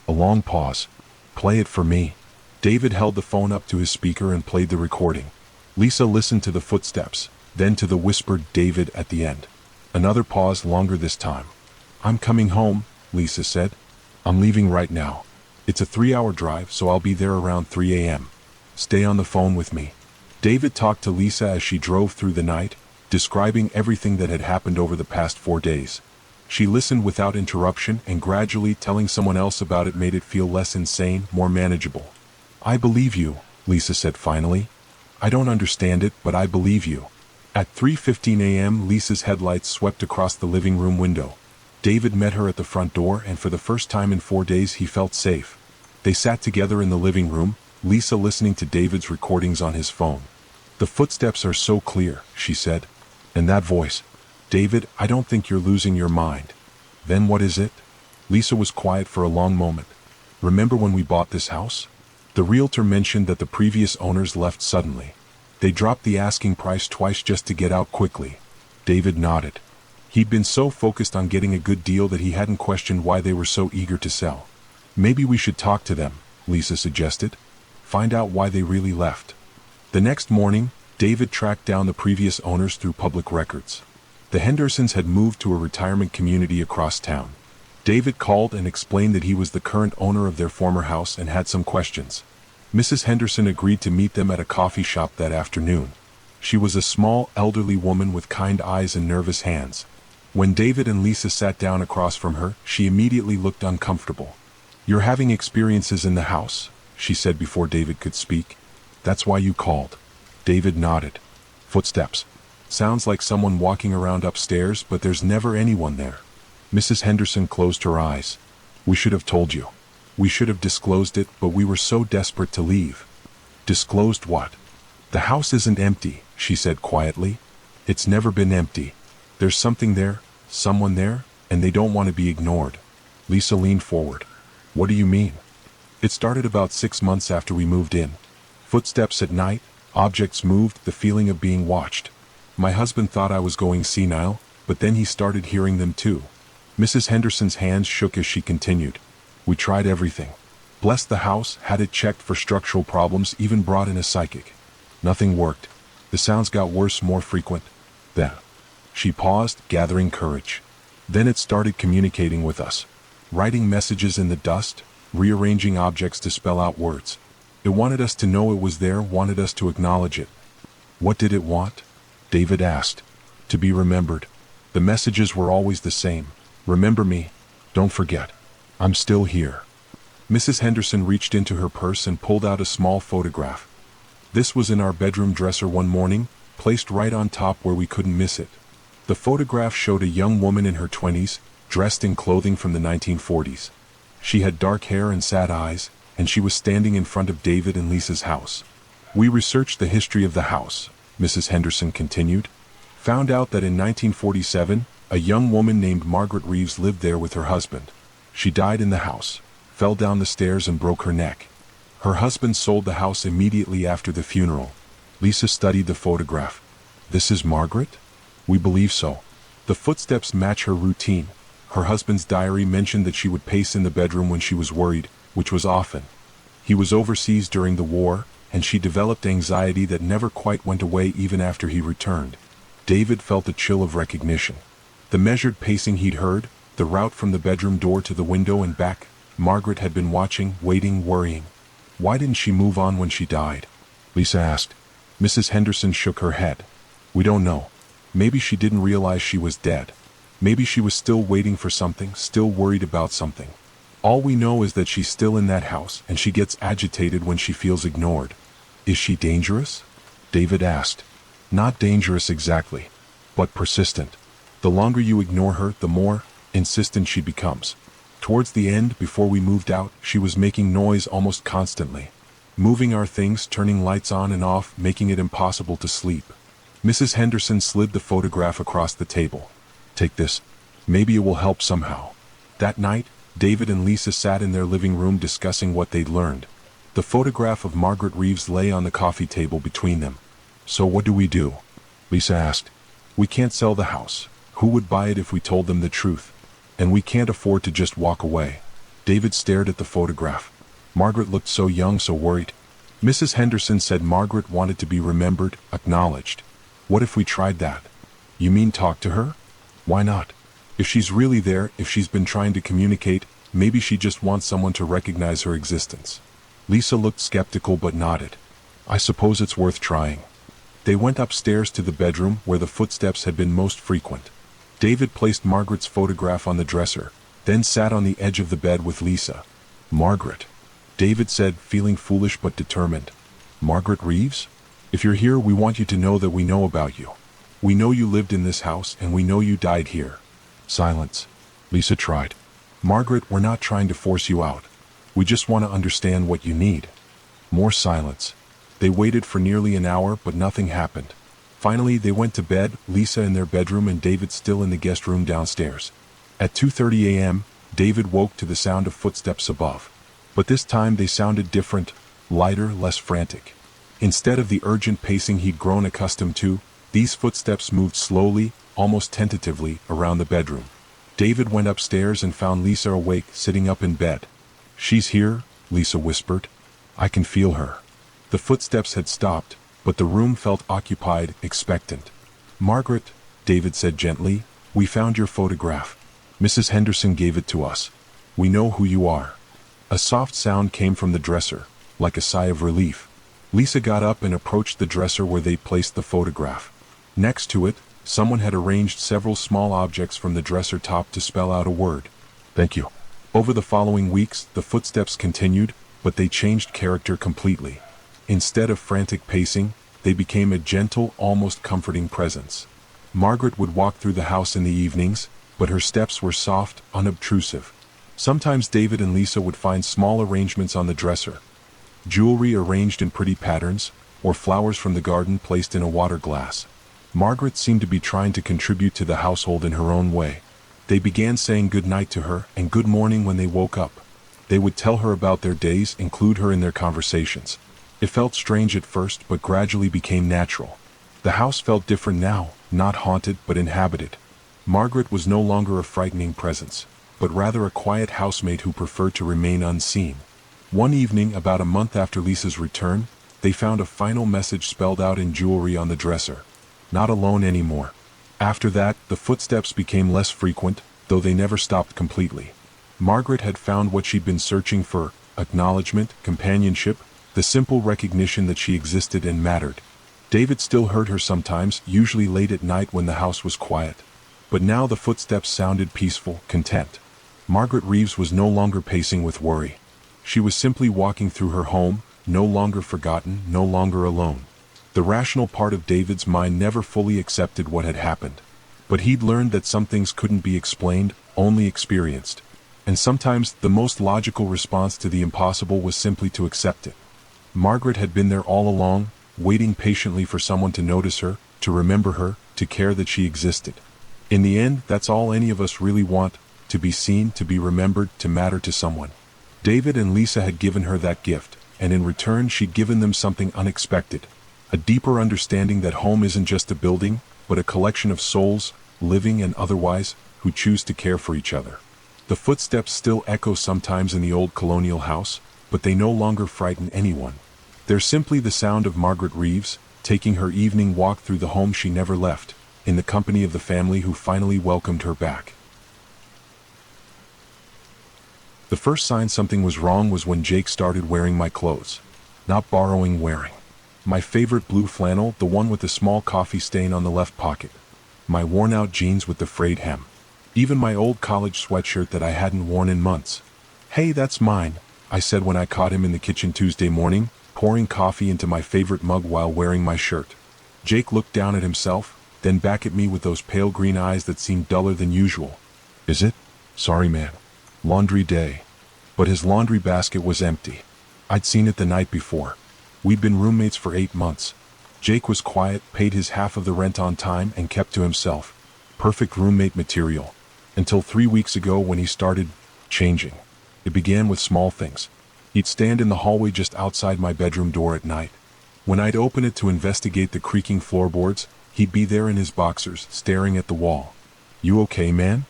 A long pause. "Play it for me." David held the phone up to his speaker and played the recording. Lisa listened to the footsteps, then to the whispered "David" at the end. Another pause, longer this time. I'm coming home, Lisa said. I'm leaving right now. It's a 3-hour drive, so I'll be there around 3 a.m. Stay on the phone with me. David talked to Lisa as she drove through the night, describing everything that had happened over the past 4 days. She listened without interruption, and gradually telling someone else about it made it feel less insane, more manageable. I believe you, Lisa said finally. I don't understand it, but I believe you. At 3:15 a.m., Lisa's headlights swept across the living room window. David met her at the front door, and for the first time in 4 days he felt safe. They sat together in the living room, Lisa listening to David's recordings on his phone. The footsteps are so clear, she said. And that voice. David, I don't think you're losing your mind. Then what is it? Lisa was quiet for a long moment. Remember when we bought this house? The realtor mentioned that the previous owners left suddenly. They dropped the asking price twice just to get out quickly. David nodded. He'd been so focused on getting a good deal that he hadn't questioned why they were so eager to sell. Maybe we should talk to them, Lisa suggested. Find out why they really left. The next morning, David tracked down the previous owners through public records. The Hendersons had moved to a retirement community across town. David called and explained that he was the current owner of their former house and had some questions. Mrs. Henderson agreed to meet them at a coffee shop that afternoon. She was a small, elderly woman with kind eyes and nervous hands. When David and Lisa sat down across from her, she immediately looked uncomfortable. You're having experiences in the house, she said before David could speak. That's why you called. David nodded. Footsteps. Sounds like someone walking around upstairs, but there's never anyone there. Mrs. Henderson closed her eyes. We should have told you. We should have disclosed it, but we were so desperate to leave. Disclosed what? The house isn't empty, she said quietly. It's never been empty. There's something there, someone there, and they don't want to be ignored. Lisa leaned forward. What do you mean? It started about 6 months after we moved in. Footsteps at night, objects moved, the feeling of being watched. My husband thought I was going senile, but then he started hearing them too. Mrs. Henderson's hands shook as she continued. We tried everything. Blessed the house, had it checked for structural problems, even brought in a psychic. Nothing worked. The sounds got worse, more frequent. Then. She paused, gathering courage. Then it started communicating with us. Writing messages in the dust, rearranging objects to spell out words. It wanted us to know it was there, wanted us to acknowledge it. What did it want? David asked. To be remembered. The messages were always the same. Remember me. Don't forget. I'm still here. Mrs. Henderson reached into her purse and pulled out a small photograph. This was in our bedroom dresser one morning, placed right on top where we couldn't miss it. The photograph showed a young woman in her 20s, dressed in clothing from the 1940s. She had dark hair and sad eyes, and she was standing in front of David and Lisa's house. We researched the history of the house, Mrs. Henderson continued. Found out that in 1947, a young woman named Margaret Reeves lived there with her husband. She died in the house, fell down the stairs and broke her neck. Her husband sold the house immediately after the funeral. Lisa studied the photograph. This is Margaret? We believe so. The footsteps match her routine. Her husband's diary mentioned that she would pace in the bedroom when she was worried, which was often. He was overseas during the war, and she developed anxiety that never quite went away even after he returned. David felt a chill of recognition. The measured pacing he'd heard, the route from the bedroom door to the window and back, Margaret had been watching, waiting, worrying. Why didn't she move on when she died? Lisa asked. Mrs. Henderson shook her head. We don't know. Maybe she didn't realize she was dead. Maybe she was still waiting for something, still worried about something. All we know is that she's still in that house, and she gets agitated when she feels ignored. Is she dangerous? David asked. Not dangerous exactly, but persistent. The longer you ignore her, the more insistent she becomes. Towards the end, before we moved out, she was making noise almost constantly. Moving our things, turning lights on and off, making it impossible to sleep. Mrs. Henderson slid the photograph across the table. Take this. Maybe it will help somehow. That night, David and Lisa sat in their living room discussing what they'd learned. The photograph of Margaret Reeves lay on the coffee table between them. So what do we do? Lisa asked. We can't sell the house. Who would buy it if we told them the truth? And we can't afford to just walk away. David stared at the photograph. Margaret looked so young, so worried. Mrs. Henderson said Margaret wanted to be remembered, acknowledged. What if we tried that? You mean talk to her? Why not? If she's really there, if she's been trying to communicate, maybe she just wants someone to recognize her existence. Lisa looked skeptical but nodded. I suppose it's worth trying. They went upstairs to the bedroom where the footsteps had been most frequent. David placed Margaret's photograph on the dresser, then sat on the edge of the bed with Lisa. Margaret, David said, feeling foolish but determined. Margaret Reeves? If you're here, we want you to know that we know about you. We know you lived in this house, and we know you died here. Silence. Lisa tried. Margaret, we're not trying to force you out. We just want to understand what you need. More silence. They waited for nearly an hour, but nothing happened. Finally, they went to bed, Lisa in their bedroom and David still in the guest room downstairs. At 2:30 a.m., David woke to the sound of footsteps above. But this time they sounded different, lighter, less frantic. Instead of the urgent pacing he'd grown accustomed to, these footsteps moved slowly, almost tentatively, around the bedroom. David went upstairs and found Lisa awake, sitting up in bed. She's here, Lisa whispered. I can feel her. The footsteps had stopped, but the room felt occupied, expectant. Margaret, David said gently, we found your photograph. Mrs. Henderson gave it to us. We know who you are. A soft sound came from the dresser, like a sigh of relief. Lisa got up and approached the dresser where they placed the photograph. Next to it, someone had arranged several small objects from the dresser top to spell out a word. Thank you. Over the following weeks, the footsteps continued, but they changed character completely. Instead of frantic pacing, they became a gentle, almost comforting presence. Margaret would walk through the house in the evenings, but her steps were soft, unobtrusive. Sometimes David and Lisa would find small arrangements on the dresser. Jewelry arranged in pretty patterns, or flowers from the garden placed in a water glass. Margaret seemed to be trying to contribute to the household in her own way. They began saying good night to her and good morning when they woke up. They would tell her about their days, include her in their conversations. It felt strange at first, but gradually became natural. The house felt different now, not haunted but inhabited. Margaret was no longer a frightening presence, but rather a quiet housemate who preferred to remain unseen. One evening, about a month after Lisa's return, they found a final message spelled out in jewelry on the dresser. Not alone anymore. After that, the footsteps became less frequent, though they never stopped completely. Margaret had found what she'd been searching for: acknowledgement, companionship, the simple recognition that she existed and mattered. David still heard her sometimes, usually late at night when the house was quiet. But now the footsteps sounded peaceful, content. Margaret Reeves was no longer pacing with worry. She was simply walking through her home, no longer forgotten, no longer alone. The rational part of David's mind never fully accepted what had happened. But he'd learned that some things couldn't be explained, only experienced. And sometimes the most logical response to the impossible was simply to accept it. Margaret had been there all along, waiting patiently for someone to notice her, to remember her, to care that she existed. In the end, that's all any of us really want: to be seen, to be remembered, to matter to someone. David and Lisa had given her that gift, and in return she'd given them something unexpected. A deeper understanding that home isn't just a building, but a collection of souls, living and otherwise, who choose to care for each other. The footsteps still echo sometimes in the old colonial house, but they no longer frighten anyone. They're simply the sound of Margaret Reeves, taking her evening walk through the home she never left, in the company of the family who finally welcomed her back. The first sign something was wrong was when Jake started wearing my clothes. Not borrowing, wearing. My favorite blue flannel, the one with the small coffee stain on the left pocket. My worn-out jeans with the frayed hem. Even my old college sweatshirt that I hadn't worn in months. "Hey, that's mine," I said when I caught him in the kitchen Tuesday morning, pouring coffee into my favorite mug while wearing my shirt. Jake looked down at himself, then back at me with those pale green eyes that seemed duller than usual. "Is it? Sorry, man. Laundry day." But his laundry basket was empty. I'd seen it the night before. We'd been roommates for 8 months. Jake was quiet, paid his half of the rent on time, and kept to himself. Perfect roommate material. Until 3 weeks ago when he started changing. It began with small things. He'd stand in the hallway just outside my bedroom door at night. When I'd open it to investigate the creaking floorboards, he'd be there in his boxers, staring at the wall. "You okay, man?"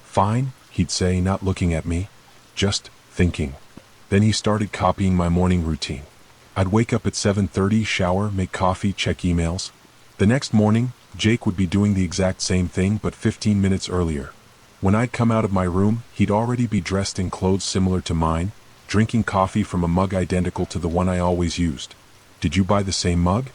"Fine," he'd say, not looking at me. "Just thinking." Then he started copying my morning routine. I'd wake up at 7:30, shower, make coffee, check emails. The next morning, Jake would be doing the exact same thing but 15 minutes earlier. When I'd come out of my room, he'd already be dressed in clothes similar to mine, drinking coffee from a mug identical to the one I always used. "Did you buy the same mug?"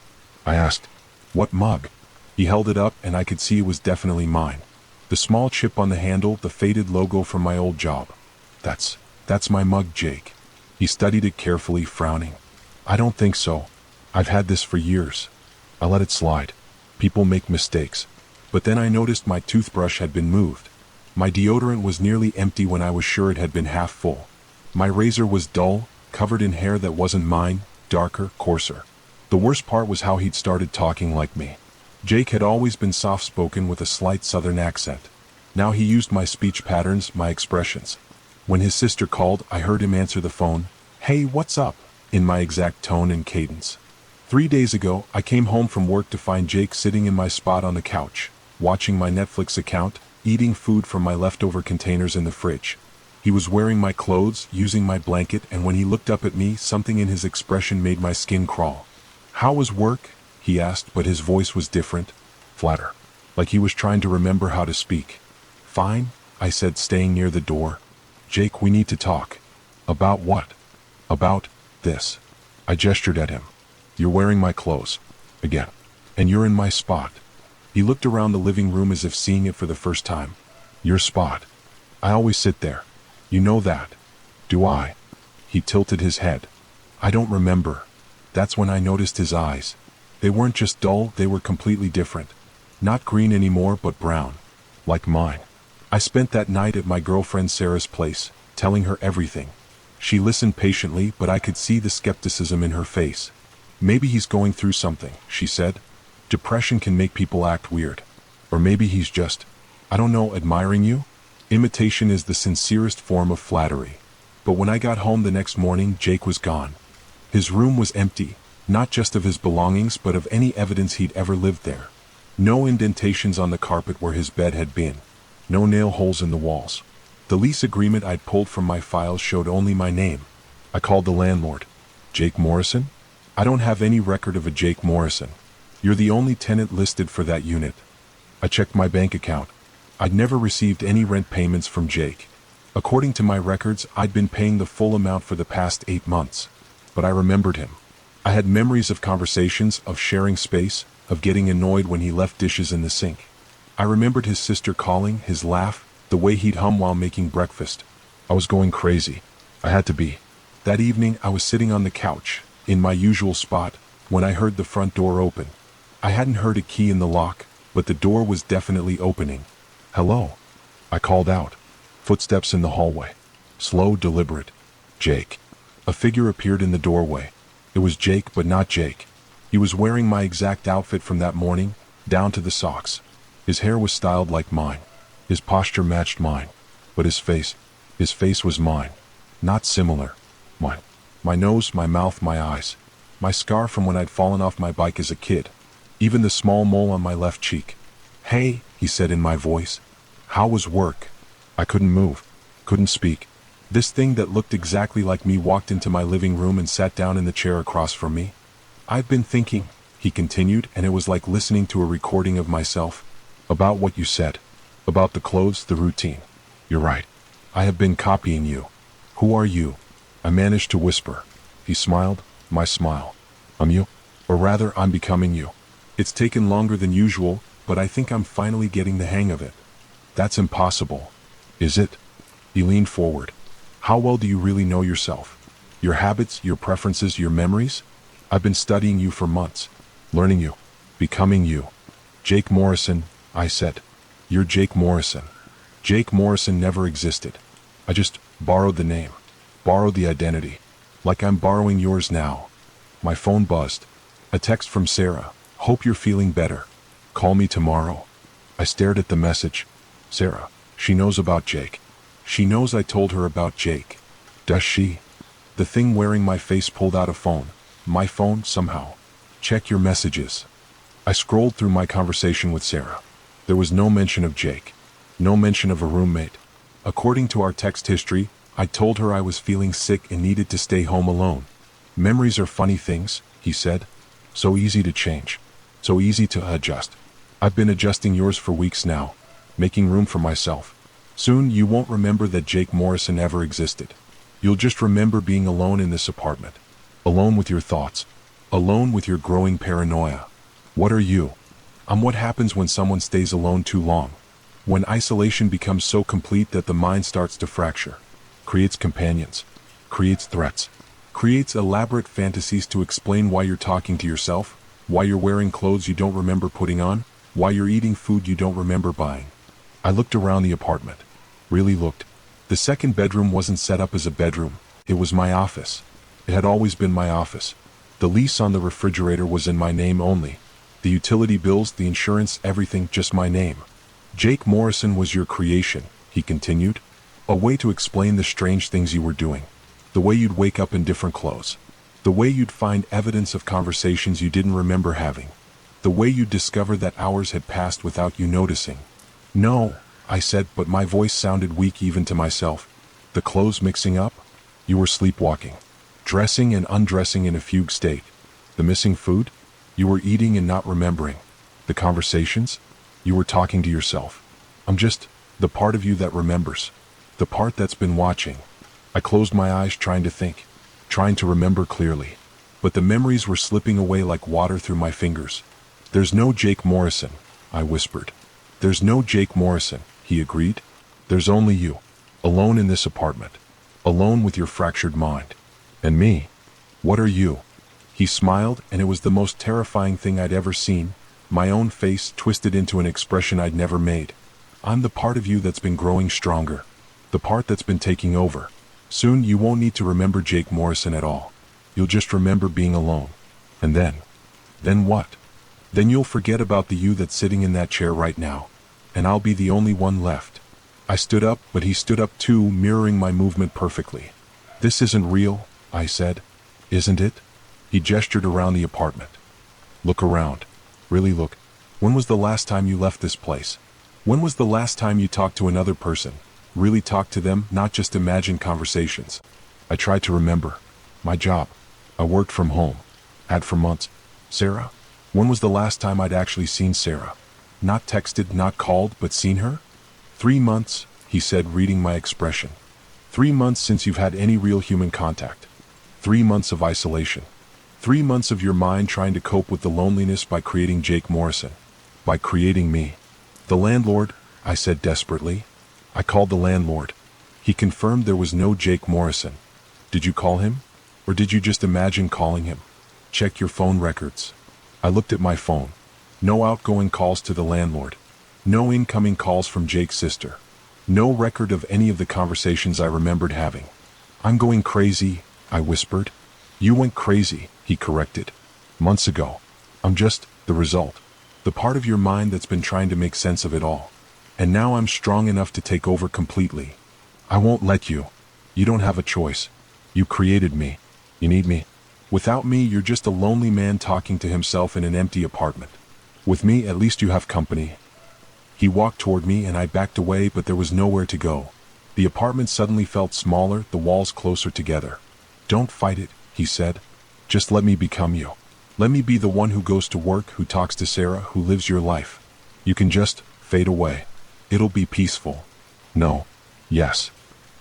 I asked. "What mug?" He held it up and I could see it was definitely mine. The small chip on the handle, the faded logo from my old job. That's my mug, Jake." He studied it carefully, frowning. "I don't think so. I've had this for years." I let it slide. People make mistakes. But then I noticed my toothbrush had been moved. My deodorant was nearly empty when I was sure it had been half full. My razor was dull, covered in hair that wasn't mine, darker, coarser. The worst part was how he'd started talking like me. Jake had always been soft-spoken with a slight southern accent. Now he used my speech patterns, my expressions. When his sister called, I heard him answer the phone, "Hey, what's up?" in my exact tone and cadence. 3 days ago, I came home from work to find Jake sitting in my spot on the couch, watching my Netflix account, eating food from my leftover containers in the fridge. He was wearing my clothes, using my blanket, and when he looked up at me, something in his expression made my skin crawl. "How was work?" he asked, but his voice was different, flatter, like he was trying to remember how to speak. "Fine," I said, staying near the door. "Jake, we need to talk." "About what?" "About this." I gestured at him. "You're wearing my clothes. Again. And you're in my spot." He looked around the living room as if seeing it for the first time. "Your spot. I always sit there. You know that." "Do I?" He tilted his head. "I don't remember." That's when I noticed his eyes. They weren't just dull, they were completely different. Not green anymore, but brown. Like mine. I spent that night at my girlfriend Sarah's place, telling her everything. She listened patiently, but I could see the skepticism in her face. "Maybe he's going through something," she said. "Depression can make people act weird. Or maybe he's just, I don't know, admiring you?" Imitation is the sincerest form of flattery. But when I got home the next morning, Jake was gone. His room was empty, not just of his belongings but of any evidence he'd ever lived there. No indentations on the carpet where his bed had been. No nail holes in the walls. The lease agreement I'd pulled from my files showed only my name. I called the landlord. "Jake Morrison?" "I don't have any record of a Jake Morrison. You're the only tenant listed for that unit." I checked my bank account. I'd never received any rent payments from Jake. According to my records, I'd been paying the full amount for the past 8 months. But I remembered him. I had memories of conversations, of sharing space, of getting annoyed when he left dishes in the sink. I remembered his sister calling, his laugh, the way he'd hum while making breakfast. I was going crazy. I had to be. That evening, I was sitting on the couch, in my usual spot, when I heard the front door open. I hadn't heard a key in the lock, but the door was definitely opening. "Hello?" I called out. Footsteps in the hallway. Slow, deliberate. "Jake." A figure appeared in the doorway. It was Jake, but not Jake. He was wearing my exact outfit from that morning, down to the socks. His hair was styled like mine. His posture matched mine. But his face was mine. Not similar. Mine. My nose, my mouth, my eyes. My scar from when I'd fallen off my bike as a kid. Even the small mole on my left cheek. "Hey," he said in my voice. "How was work?" I couldn't move. Couldn't speak. This thing that looked exactly like me walked into my living room and sat down in the chair across from me. "I've been thinking," he continued, and it was like listening to a recording of myself. "About what you said. About the clothes, the routine. You're right. I have been copying you. Who are you?" I managed to whisper. He smiled, my smile. "I'm you. Or rather, I'm becoming you. It's taken longer than usual, but I think I'm finally getting the hang of it." "That's impossible." "Is it?" He leaned forward. "How well do you really know yourself? Your habits, your preferences, your memories? I've been studying you for months. Learning you. Becoming you." "Jake Morrison," I said. "You're Jake Morrison." Jake Morrison never existed. I just borrowed the name. Borrowed the identity. Like I'm borrowing yours now. My phone buzzed. A text from Sarah. "Hope you're feeling better. Call me tomorrow." I stared at the message. Sarah. She knows about Jake. She knows I told her about Jake. Does she? The thing wearing my face pulled out a phone. My phone, somehow. "Check your messages." I scrolled through my conversation with Sarah. There was no mention of Jake. No mention of a roommate. According to our text history, I told her I was feeling sick and needed to stay home alone. "Memories are funny things," he said. "So easy to change. So easy to adjust." I've been adjusting yours for weeks now, making room for myself. Soon you won't remember that Jake Morrison ever existed. You'll just remember being alone in this apartment. Alone with your thoughts. Alone with your growing paranoia. What are you? I'm what happens when someone stays alone too long. When isolation becomes so complete that the mind starts to fracture. Creates companions. Creates threats. Creates elaborate fantasies to explain why you're talking to yourself, why you're wearing clothes you don't remember putting on, why you're eating food you don't remember buying. I looked around the apartment. Really looked. The second bedroom wasn't set up as a bedroom. It was my office. It had always been my office. The lease on the refrigerator was in my name only. The utility bills, the insurance, everything, just my name. Jake Morrison was your creation, he continued. A way to explain the strange things you were doing. The way you'd wake up in different clothes. The way you'd find evidence of conversations you didn't remember having. The way you'd discover that hours had passed without you noticing. No, I said, but my voice sounded weak even to myself. The clothes mixing up? You were sleepwalking. Dressing and undressing in a fugue state. The missing food? You were eating and not remembering. The conversations? You were talking to yourself. I'm just the part of you that remembers. The part that's been watching. I closed my eyes trying to think. Trying to remember clearly. But the memories were slipping away like water through my fingers. There's no Jake Morrison, I whispered. There's no Jake Morrison, he agreed. There's only you. Alone in this apartment. Alone with your fractured mind. And me. What are you? He smiled, and it was the most terrifying thing I'd ever seen. My own face twisted into an expression I'd never made. I'm the part of you that's been growing stronger. The part that's been taking over. Soon you won't need to remember Jake Morrison at all. You'll just remember being alone. And then what? Then you'll forget about the you that's sitting in that chair right now. And I'll be the only one left. I stood up, but he stood up too, mirroring my movement perfectly. This isn't real, I said. Isn't it? He gestured around the apartment. Look around. Really look. When was the last time you left this place? When was the last time you talked to another person? Really talked to them, not just imagined conversations. I tried to remember. My job. I worked from home. Had for months. Sarah? When was the last time I'd actually seen Sarah? Not texted, not called, but seen her? 3 months, he said, reading my expression. 3 months since you've had any real human contact. 3 months of isolation. 3 months of your mind trying to cope with the loneliness by creating Jake Morrison. By creating me. The landlord, I said desperately. I called the landlord. He confirmed there was no Jake Morrison. Did you call him? Or did you just imagine calling him? Check your phone records. I looked at my phone. No outgoing calls to the landlord. No incoming calls from Jake's sister. No record of any of the conversations I remembered having. I'm going crazy, I whispered. You went crazy, he corrected. Months ago. I'm just the result. The part of your mind that's been trying to make sense of it all. And now I'm strong enough to take over completely. I won't let you. You don't have a choice. You created me. You need me. Without me, you're just a lonely man talking to himself in an empty apartment. With me, at least you have company. He walked toward me and I backed away, but there was nowhere to go. The apartment suddenly felt smaller, the walls closer together. Don't fight it, he said. Just let me become you. Let me be the one who goes to work, who talks to Sarah, who lives your life. You can just fade away. It'll be peaceful. No. Yes.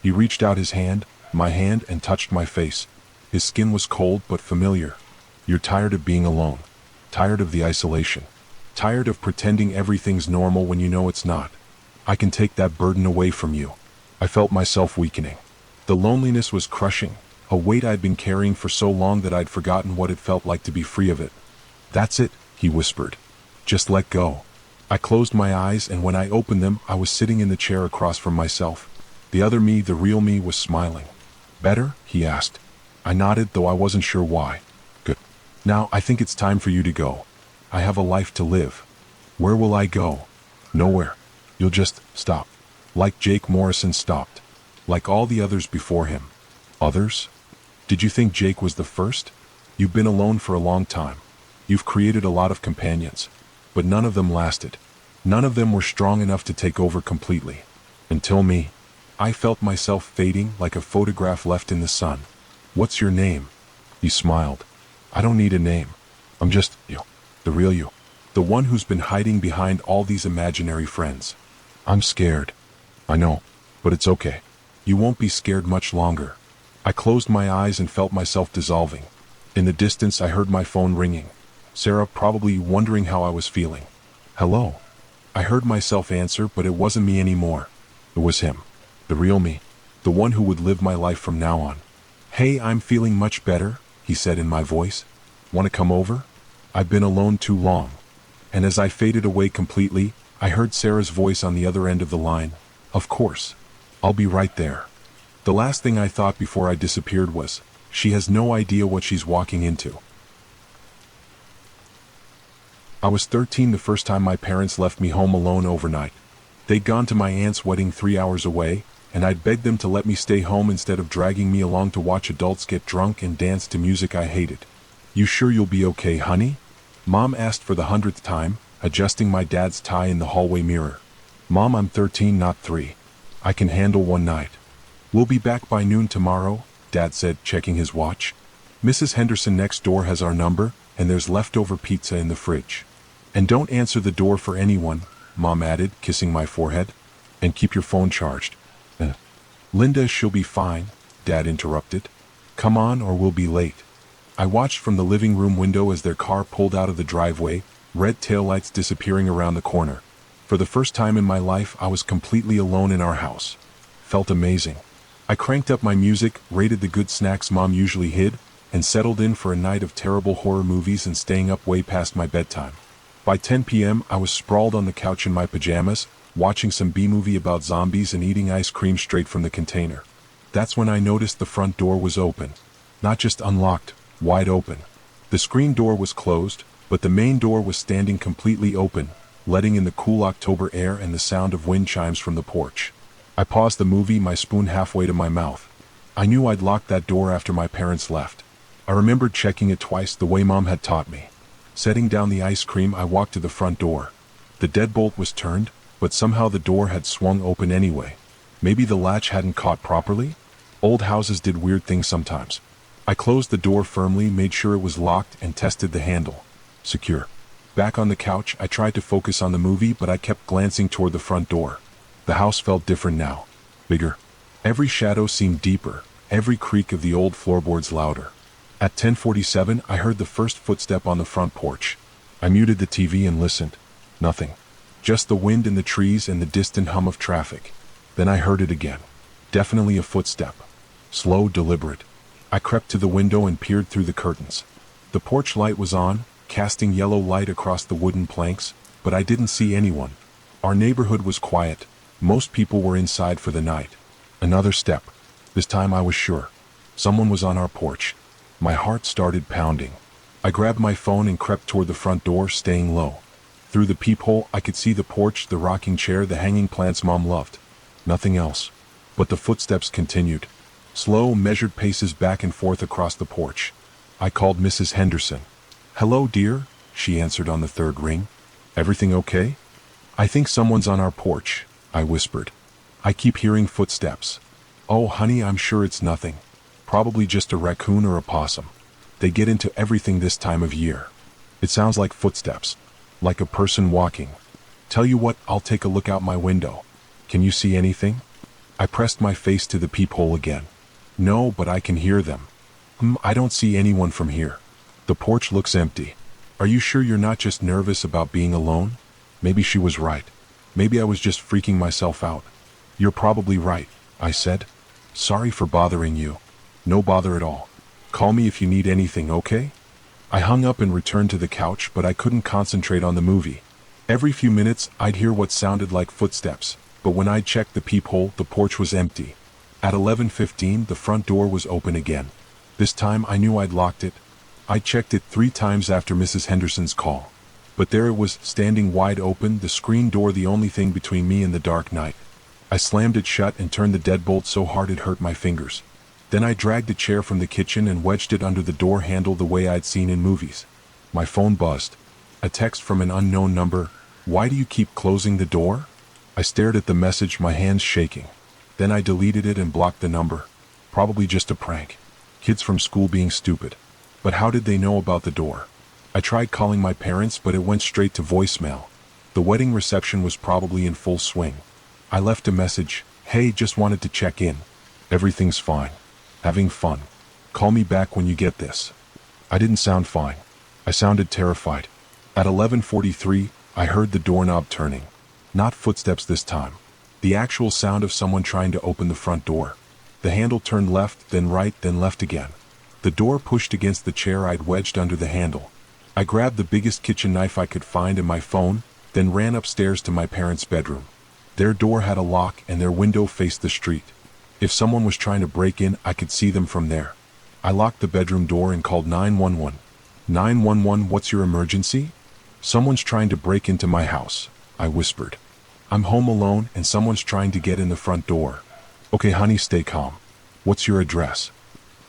He reached out his hand, my hand, and touched my face. His skin was cold but familiar. You're tired of being alone. Tired of the isolation. Tired of pretending everything's normal when you know it's not. I can take that burden away from you. I felt myself weakening. The loneliness was crushing, a weight I'd been carrying for so long that I'd forgotten what it felt like to be free of it. That's it, he whispered. Just let go. I closed my eyes, and when I opened them, I was sitting in the chair across from myself. The other me, the real me, was smiling. Better? He asked. I nodded, though I wasn't sure why. Good. Now I think it's time for you to go. I have a life to live. Where will I go? Nowhere. You'll just stop. Like Jake Morrison stopped. Like all the others before him. Others? Did you think Jake was the first? You've been alone for a long time. You've created a lot of companions. But none of them lasted. None of them were strong enough to take over completely. Until me. I felt myself fading like a photograph left in the sun. What's your name? He smiled. I don't need a name. I'm just you. The real you. The one who's been hiding behind all these imaginary friends. I'm scared. I know, but it's okay. You won't be scared much longer. I closed my eyes and felt myself dissolving. In the distance, I heard my phone ringing. Sarah, probably wondering how I was feeling. Hello. I heard myself answer, but it wasn't me anymore. It was him. The real me. The one who would live my life from now on. Hey, I'm feeling much better, he said in my voice. Want to come over? I've been alone too long. And as I faded away completely, I heard Sarah's voice on the other end of the line. Of course. I'll be right there. The last thing I thought before I disappeared was, she has no idea what she's walking into. I was 13 the first time my parents left me home alone overnight. They'd gone to my aunt's wedding 3 hours away, and I'd begged them to let me stay home instead of dragging me along to watch adults get drunk and dance to music I hated. You sure you'll be okay, honey? Mom asked for the 100th time, adjusting my dad's tie in the hallway mirror. Mom, I'm 13, not 3. I can handle one night. We'll be back by noon tomorrow, Dad said, checking his watch. Mrs. Henderson next door has our number, and there's leftover pizza in the fridge. And don't answer the door for anyone, Mom added, kissing my forehead. And keep your phone charged. Linda, she'll be fine, Dad interrupted. Come on or we'll be late. I watched from the living room window as their car pulled out of the driveway, red taillights disappearing around the corner. For the first time in my life, I was completely alone in our house. Felt amazing. I cranked up my music, raided the good snacks Mom usually hid, and settled in for a night of terrible horror movies and staying up way past my bedtime. By 10 p.m., I was sprawled on the couch in my pajamas, watching some B-movie about zombies and eating ice cream straight from the container. That's when I noticed the front door was open. Not just unlocked, wide open. The screen door was closed, but the main door was standing completely open, letting in the cool October air and the sound of wind chimes from the porch. I paused the movie, my spoon halfway to my mouth. I knew I'd locked that door after my parents left. I remembered checking it twice the way Mom had taught me. Setting down the ice cream, I walked to the front door. The deadbolt was turned, but somehow the door had swung open anyway. Maybe the latch hadn't caught properly? Old houses did weird things sometimes. I closed the door firmly, made sure it was locked, and tested the handle. Secure. Back on the couch, I tried to focus on the movie, but I kept glancing toward the front door. The house felt different now. Bigger. Every shadow seemed deeper, every creak of the old floorboards louder. At 10:47, I heard the first footstep on the front porch. I muted the TV and listened. Nothing. Just the wind in the trees and the distant hum of traffic. Then I heard it again. Definitely a footstep. Slow, deliberate. I crept to the window and peered through the curtains. The porch light was on, casting yellow light across the wooden planks, but I didn't see anyone. Our neighborhood was quiet. Most people were inside for the night. Another step. This time I was sure. Someone was on our porch. My heart started pounding. I grabbed my phone and crept toward the front door, staying low. Through the peephole, I could see the porch, the rocking chair, the hanging plants Mom loved. Nothing else. But the footsteps continued. Slow, measured paces back and forth across the porch. I called Mrs. Henderson. Hello, dear, she answered on the third ring. Everything okay? I think someone's on our porch, I whispered. I keep hearing footsteps. Oh, honey, I'm sure it's nothing. Probably just a raccoon or a possum. They get into everything this time of year. It sounds like footsteps. Like a person walking. Tell you what, I'll take a look out my window. Can you see anything? I pressed my face to the peephole again. No, but I can hear them. I don't see anyone from here. The porch looks empty. Are you sure you're not just nervous about being alone? Maybe she was right. Maybe I was just freaking myself out. You're probably right, I said. Sorry for bothering you. No bother at all. Call me if you need anything, okay? I hung up and returned to the couch, but I couldn't concentrate on the movie. Every few minutes, I'd hear what sounded like footsteps, but when I checked the peephole, the porch was empty. At 11:15, the front door was open again. This time I knew I'd locked it. I checked it 3 times after Mrs. Henderson's call. But there it was, standing wide open, the screen door the only thing between me and the dark night. I slammed it shut and turned the deadbolt so hard it hurt my fingers. Then I dragged a chair from the kitchen and wedged it under the door handle the way I'd seen in movies. My phone buzzed. A text from an unknown number. Why do you keep closing the door? I stared at the message, my hands shaking. Then I deleted it and blocked the number. Probably just a prank. Kids from school being stupid. But how did they know about the door? I tried calling my parents, but it went straight to voicemail. The wedding reception was probably in full swing. I left a message, "Hey, just wanted to check in. Everything's fine. Having fun. Call me back when you get this." I didn't sound fine. I sounded terrified. At 11:43, I heard the doorknob turning. Not footsteps this time. The actual sound of someone trying to open the front door. The handle turned left, then right, then left again. The door pushed against the chair I'd wedged under the handle. I grabbed the biggest kitchen knife I could find and my phone, then ran upstairs to my parents' bedroom. Their door had a lock and their window faced the street. If someone was trying to break in, I could see them from there. I locked the bedroom door and called 911. 911, what's your emergency? Someone's trying to break into my house, I whispered. I'm home alone and someone's trying to get in the front door. Okay, honey, stay calm. What's your address?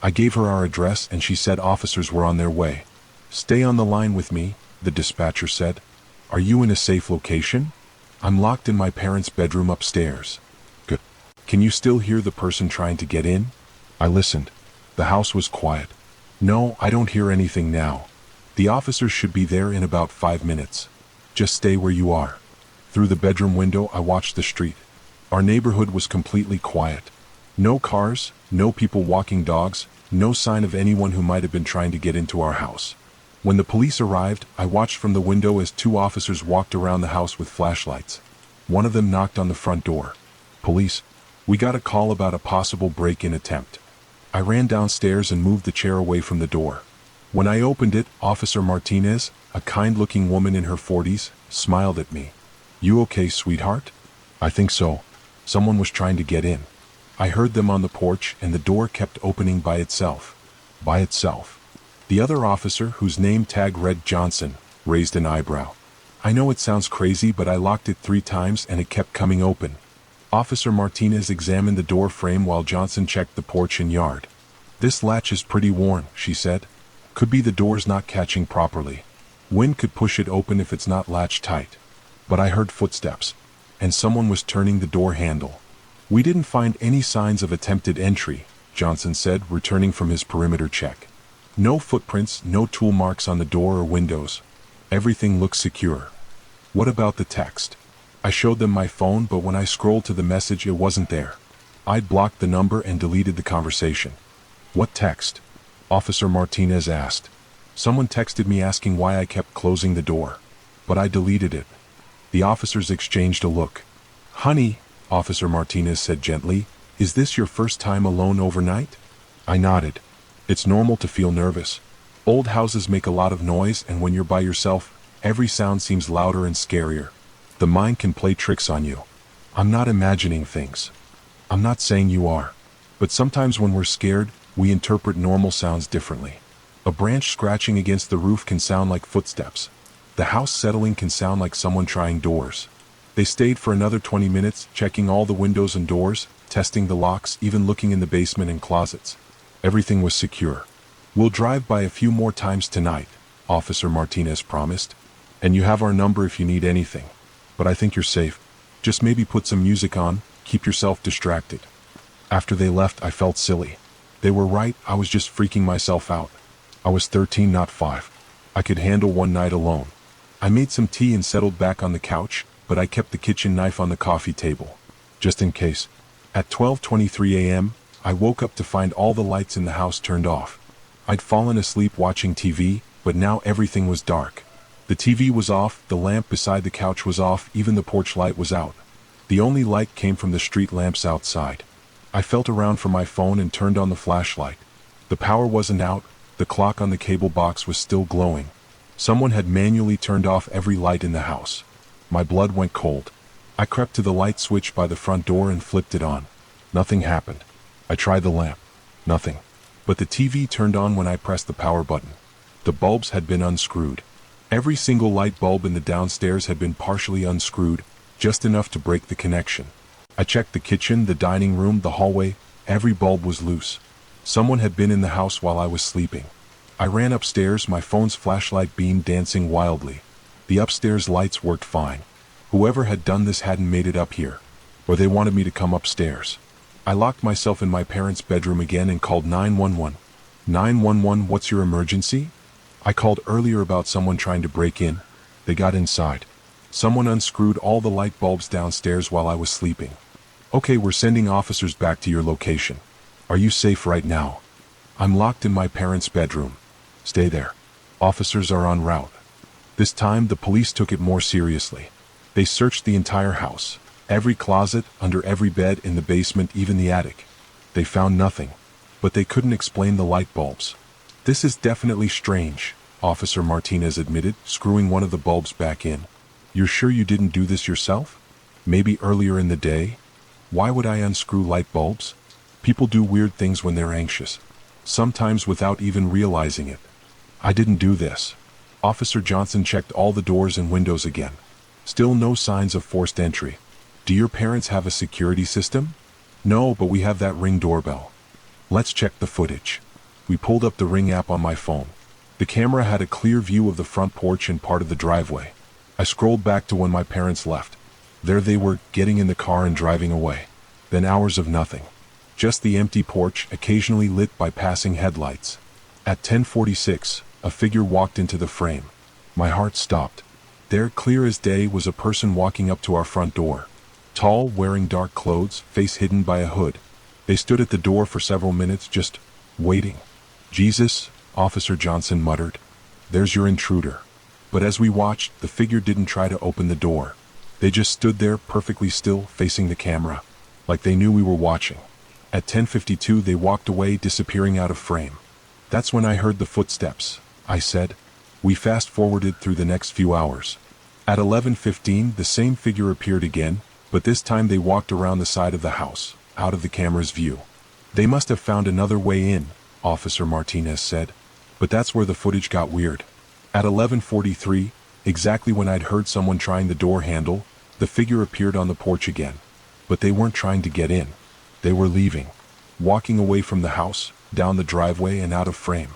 I gave her our address and she said officers were on their way. Stay on the line with me, the dispatcher said. Are you in a safe location? I'm locked in my parents' bedroom upstairs. Good. Can you still hear the person trying to get in? I listened. The house was quiet. No, I don't hear anything now. The officers should be there in about 5 minutes. Just stay where you are. Through the bedroom window, I watched the street. Our neighborhood was completely quiet. No cars, no people walking dogs, no sign of anyone who might have been trying to get into our house. When the police arrived, I watched from the window as 2 officers walked around the house with flashlights. One of them knocked on the front door. Police, we got a call about a possible break-in attempt. I ran downstairs and moved the chair away from the door. When I opened it, Officer Martinez, a kind-looking woman in her 40s, smiled at me. You okay, sweetheart? I think so. Someone was trying to get in. I heard them on the porch and the door kept opening by itself. By itself. The other officer, whose name tag read Johnson, raised an eyebrow. I know it sounds crazy, but I locked it 3 times and it kept coming open. Officer Martinez examined the door frame while Johnson checked the porch and yard. This latch is pretty worn, she said. Could be the door's not catching properly. Wind could push it open if it's not latched tight. But I heard footsteps, and someone was turning the door handle. We didn't find any signs of attempted entry, Johnson said, returning from his perimeter check. No footprints, no tool marks on the door or windows. Everything looks secure. What about the text? I showed them my phone, but when I scrolled to the message, it wasn't there. I'd blocked the number and deleted the conversation. What text? Officer Martinez asked. Someone texted me asking why I kept closing the door. But I deleted it. The officers exchanged a look. Honey, Officer Martinez said gently, is this your first time alone overnight? I nodded. It's normal to feel nervous. Old houses make a lot of noise, and when you're by yourself, every sound seems louder and scarier. The mind can play tricks on you. I'm not imagining things. I'm not saying you are. But sometimes when we're scared, we interpret normal sounds differently. A branch scratching against the roof can sound like footsteps. The house settling can sound like someone trying doors. They stayed for another 20 minutes, checking all the windows and doors, testing the locks, even looking in the basement and closets. Everything was secure. We'll drive by a few more times tonight, Officer Martinez promised. And you have our number if you need anything. But I think you're safe. Just maybe put some music on, keep yourself distracted. After they left, I felt silly. They were right, I was just freaking myself out. I was 13, not 5. I could handle one night alone. I made some tea and settled back on the couch, but I kept the kitchen knife on the coffee table. Just in case. At 12:23 a.m., I woke up to find all the lights in the house turned off. I'd fallen asleep watching TV, but now everything was dark. The TV was off, the lamp beside the couch was off, even the porch light was out. The only light came from the street lamps outside. I felt around for my phone and turned on the flashlight. The power wasn't out, the clock on the cable box was still glowing. Someone had manually turned off every light in the house. My blood went cold. I crept to the light switch by the front door and flipped it on. Nothing happened. I tried the lamp. Nothing. But the TV turned on when I pressed the power button. The bulbs had been unscrewed. Every single light bulb in the downstairs had been partially unscrewed, just enough to break the connection. I checked the kitchen, the dining room, the hallway. Every bulb was loose. Someone had been in the house while I was sleeping. I ran upstairs, my phone's flashlight beam dancing wildly. The upstairs lights worked fine. Whoever had done this hadn't made it up here. Or they wanted me to come upstairs. I locked myself in my parents' bedroom again and called 911. 911, what's your emergency? I called earlier about someone trying to break in. They got inside. Someone unscrewed all the light bulbs downstairs while I was sleeping. Okay, we're sending officers back to your location. Are you safe right now? I'm locked in my parents' bedroom. Stay there. Officers are en route. This time, the police took it more seriously. They searched the entire house. Every closet, under every bed, in the basement, even the attic. They found nothing. But they couldn't explain the light bulbs. This is definitely strange, Officer Martinez admitted, screwing one of the bulbs back in. You're sure you didn't do this yourself? Maybe earlier in the day? Why would I unscrew light bulbs? People do weird things when they're anxious. Sometimes without even realizing it. I didn't do this. Officer Johnson checked all the doors and windows again. Still no signs of forced entry. Do your parents have a security system? No, but we have that Ring doorbell. Let's check the footage. We pulled up the Ring app on my phone. The camera had a clear view of the front porch and part of the driveway. I scrolled back to when my parents left. There they were, getting in the car and driving away. Then hours of nothing. Just the empty porch, occasionally lit by passing headlights. At 10:46, a figure walked into the frame. My heart stopped. There, clear as day, was a person walking up to our front door. Tall, wearing dark clothes, face hidden by a hood. They stood at the door for several minutes, just waiting. Jesus, Officer Johnson muttered. There's your intruder. But as we watched, the figure didn't try to open the door. They just stood there, perfectly still, facing the camera. Like they knew we were watching. At 10:52 they walked away, disappearing out of frame. That's when I heard the footsteps, I said. We fast-forwarded through the next few hours. At 11:15 the same figure appeared again, but this time they walked around the side of the house, out of the camera's view. They must have found another way in, Officer Martinez said. But that's where the footage got weird. At 11:43, exactly when I'd heard someone trying the door handle, the figure appeared on the porch again. But they weren't trying to get in. They were leaving. Walking away from the house, down the driveway and out of frame.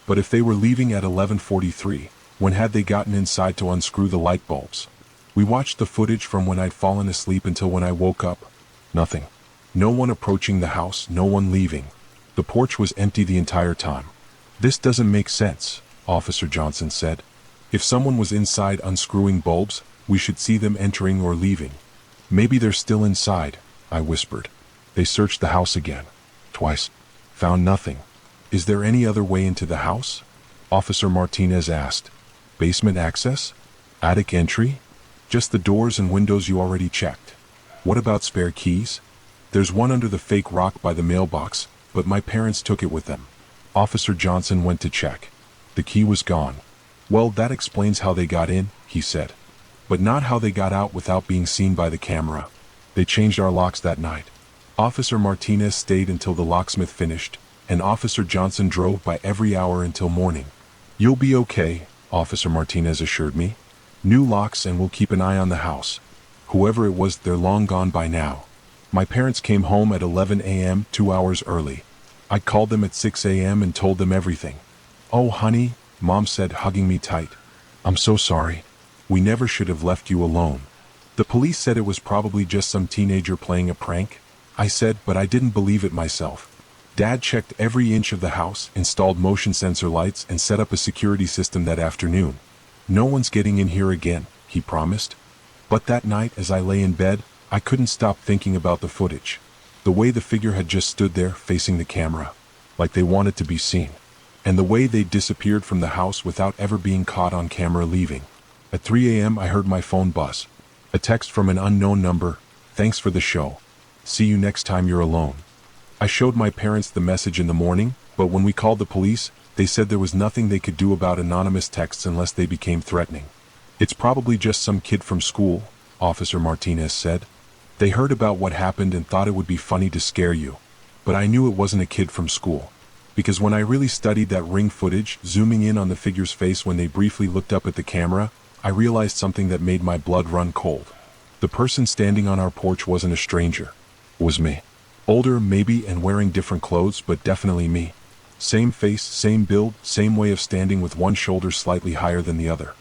But if they were leaving at 11:43, when had they gotten inside to unscrew the light bulbs? We watched the footage from when I'd fallen asleep until when I woke up. Nothing. No one approaching the house, no one leaving. The porch was empty the entire time. This doesn't make sense, Officer Johnson said. If someone was inside unscrewing bulbs, we should see them entering or leaving. Maybe they're still inside, I whispered. They searched the house again. Twice. Found nothing. Is there any other way into the house? Officer Martinez asked. Basement access? Attic entry? Just the doors and windows you already checked. What about spare keys? There's one under the fake rock by the mailbox, but my parents took it with them. Officer Johnson went to check. The key was gone. Well, that explains how they got in, he said. But not how they got out without being seen by the camera. They changed our locks that night. Officer Martinez stayed until the locksmith finished, and Officer Johnson drove by every hour until morning. You'll be okay, Officer Martinez assured me. New locks and we'll keep an eye on the house. Whoever it was, they're long gone by now. My parents came home at 11 a.m., 2 hours early. I called them at 6 a.m. and told them everything. Oh, honey, Mom said, hugging me tight. I'm so sorry. We never should have left you alone. The police said it was probably just some teenager playing a prank, I said, but I didn't believe it myself. Dad checked every inch of the house, installed motion sensor lights, and set up a security system that afternoon. No one's getting in here again, he promised. But that night, as I lay in bed, I couldn't stop thinking about the footage. The way the figure had just stood there, facing the camera. Like they wanted to be seen. And the way they disappeared from the house without ever being caught on camera leaving. At 3 a.m. I heard my phone buzz. A text from an unknown number. Thanks for the show. See you next time you're alone. I showed my parents the message in the morning, but when we called the police, they said there was nothing they could do about anonymous texts unless they became threatening. It's probably just some kid from school, Officer Martinez said. They heard about what happened and thought it would be funny to scare you. But I knew it wasn't a kid from school. Because when I really studied that Ring footage, zooming in on the figure's face when they briefly looked up at the camera, I realized something that made my blood run cold. The person standing on our porch wasn't a stranger. It was me. Older, maybe, and wearing different clothes, but definitely me. Same face, same build, same way of standing with one shoulder slightly higher than the other.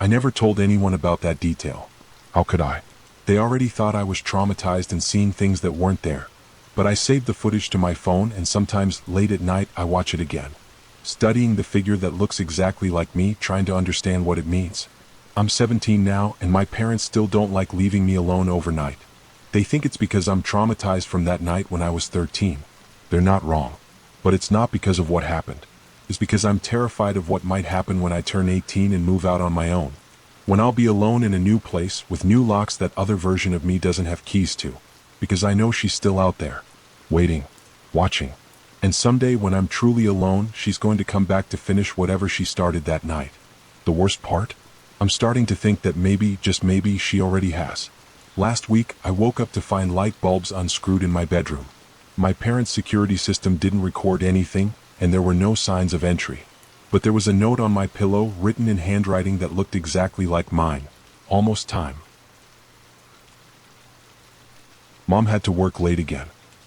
I never told anyone about that detail. How could I? They already thought I was traumatized and seeing things that weren't there. But I saved the footage to my phone and sometimes, late at night, I watch it again. studying the figure that looks exactly like me, trying to understand what it means. I'm 17 now, and my parents still don't like leaving me alone overnight. They think it's because I'm traumatized from that night when I was 13. They're not wrong. But it's not because of what happened. It's because I'm terrified of what might happen when I turn 18 and move out on my own. When I'll be alone in a new place with new locks that other version of me doesn't have keys to. Because I know she's still out there. Waiting. Watching. And someday when I'm truly alone, she's going to come back to finish whatever she started that night. The worst part? I'm starting to think that maybe, just maybe, she already has. Last week, I woke up to find light bulbs unscrewed in my bedroom. My parents' security system didn't record anything, and there were no signs of entry. But there was a note on my pillow written in handwriting that looked exactly like mine. Almost time. Mom had to work late again.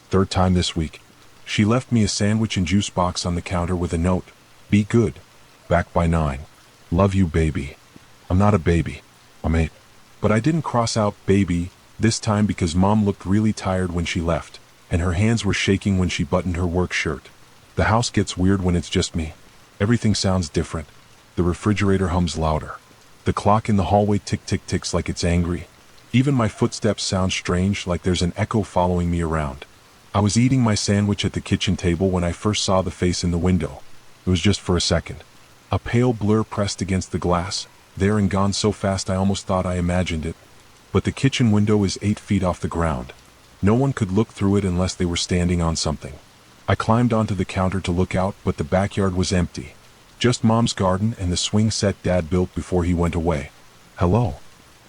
Third time this week. She left me a sandwich and juice box on the counter with a note. Be good. Back by 9. Love you, baby. I'm not a baby. I'm 8. But I didn't cross out baby this time because Mom looked really tired when she left, and her hands were shaking when she buttoned her work shirt. The house gets weird when it's just me. Everything sounds different. The refrigerator hums louder. The clock in the hallway tick-tick-ticks like it's angry. Even my footsteps sound strange, like there's an echo following me around. I was eating my sandwich at the kitchen table when I first saw the face in the window. It was just for a second. A pale blur pressed against the glass, there and gone so fast I almost thought I imagined it. But the kitchen window is 8 feet off the ground. No one could look through it unless they were standing on something. I climbed onto the counter to look out, but the backyard was empty. Just Mom's garden and the swing set Dad built before he went away. Hello?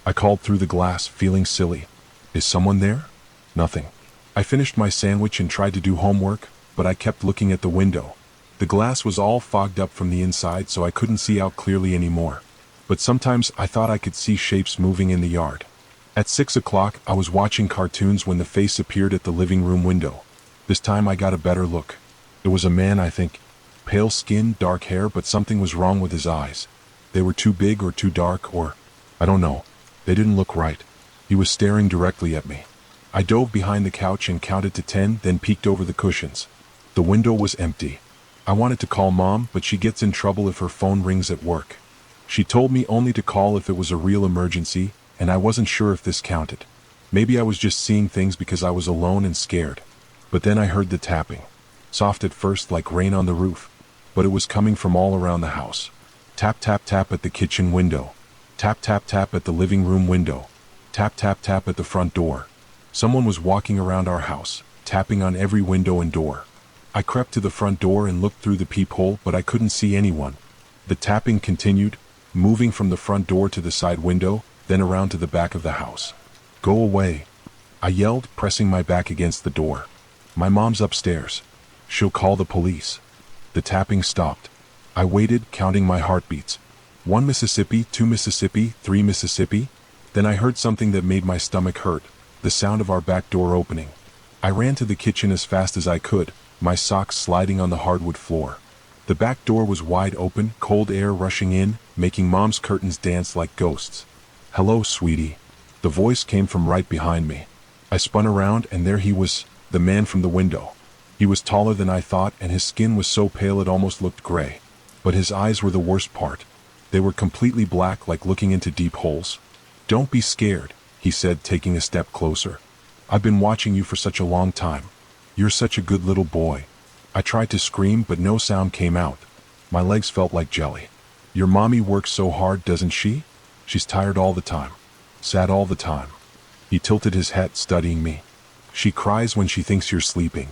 I called through the glass, feeling silly. Is someone there? Nothing. I finished my sandwich and tried to do homework, but I kept looking at the window. The glass was all fogged up from the inside, so I couldn't see out clearly anymore. But sometimes I thought I could see shapes moving in the yard. At 6 o'clock, I was watching cartoons when the face appeared at the living room window. This time I got a better look. It was a man, I think. Pale skin, dark hair, but something was wrong with his eyes. They were too big or too dark, or I don't know. They didn't look right. He was staring directly at me. I dove behind the couch and counted to 10, then peeked over the cushions. The window was empty. I wanted to call Mom, but she gets in trouble if her phone rings at work. She told me only to call if it was a real emergency, and I wasn't sure if this counted. Maybe I was just seeing things because I was alone and scared. But then I heard the tapping. Soft at first, like rain on the roof. But it was coming from all around the house. Tap, tap, tap at the kitchen window. Tap, tap, tap at the living room window. Tap, tap, tap at the front door. Someone was walking around our house, tapping on every window and door. I crept to the front door and looked through the peephole, but I couldn't see anyone. The tapping continued, moving from the front door to the side window, then around to the back of the house. Go away, I yelled, pressing my back against the door. My mom's upstairs. She'll call the police. The tapping stopped. I waited, counting my heartbeats. 1 Mississippi, 2 Mississippi, 3 Mississippi. Then I heard something that made my stomach hurt, the sound of our back door opening. I ran to the kitchen as fast as I could, my socks sliding on the hardwood floor. The back door was wide open, cold air rushing in, making Mom's curtains dance like ghosts. Hello, sweetie. The voice came from right behind me. I spun around, and there he was, the man from the window. He was taller than I thought, and his skin was so pale it almost looked gray. But his eyes were the worst part. They were completely black, like looking into deep holes. Don't be scared, he said, taking a step closer. I've been watching you for such a long time. You're such a good little boy. I tried to scream, but no sound came out. My legs felt like jelly. Your mommy works so hard, doesn't she? She's tired all the time. Sad all the time. He tilted his head, studying me. She cries when she thinks you're sleeping.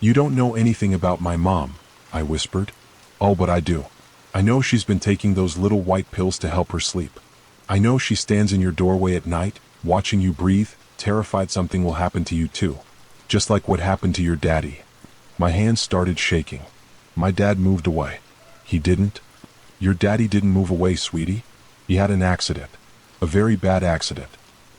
You don't know anything about my mom, I whispered. Oh, but I do. I know she's been taking those little white pills to help her sleep. I know she stands in your doorway at night, watching you breathe, terrified something will happen to you too. Just like what happened to your daddy. My hands started shaking. My dad moved away. He didn't? Your daddy didn't move away, sweetie. He had an accident. A very bad accident.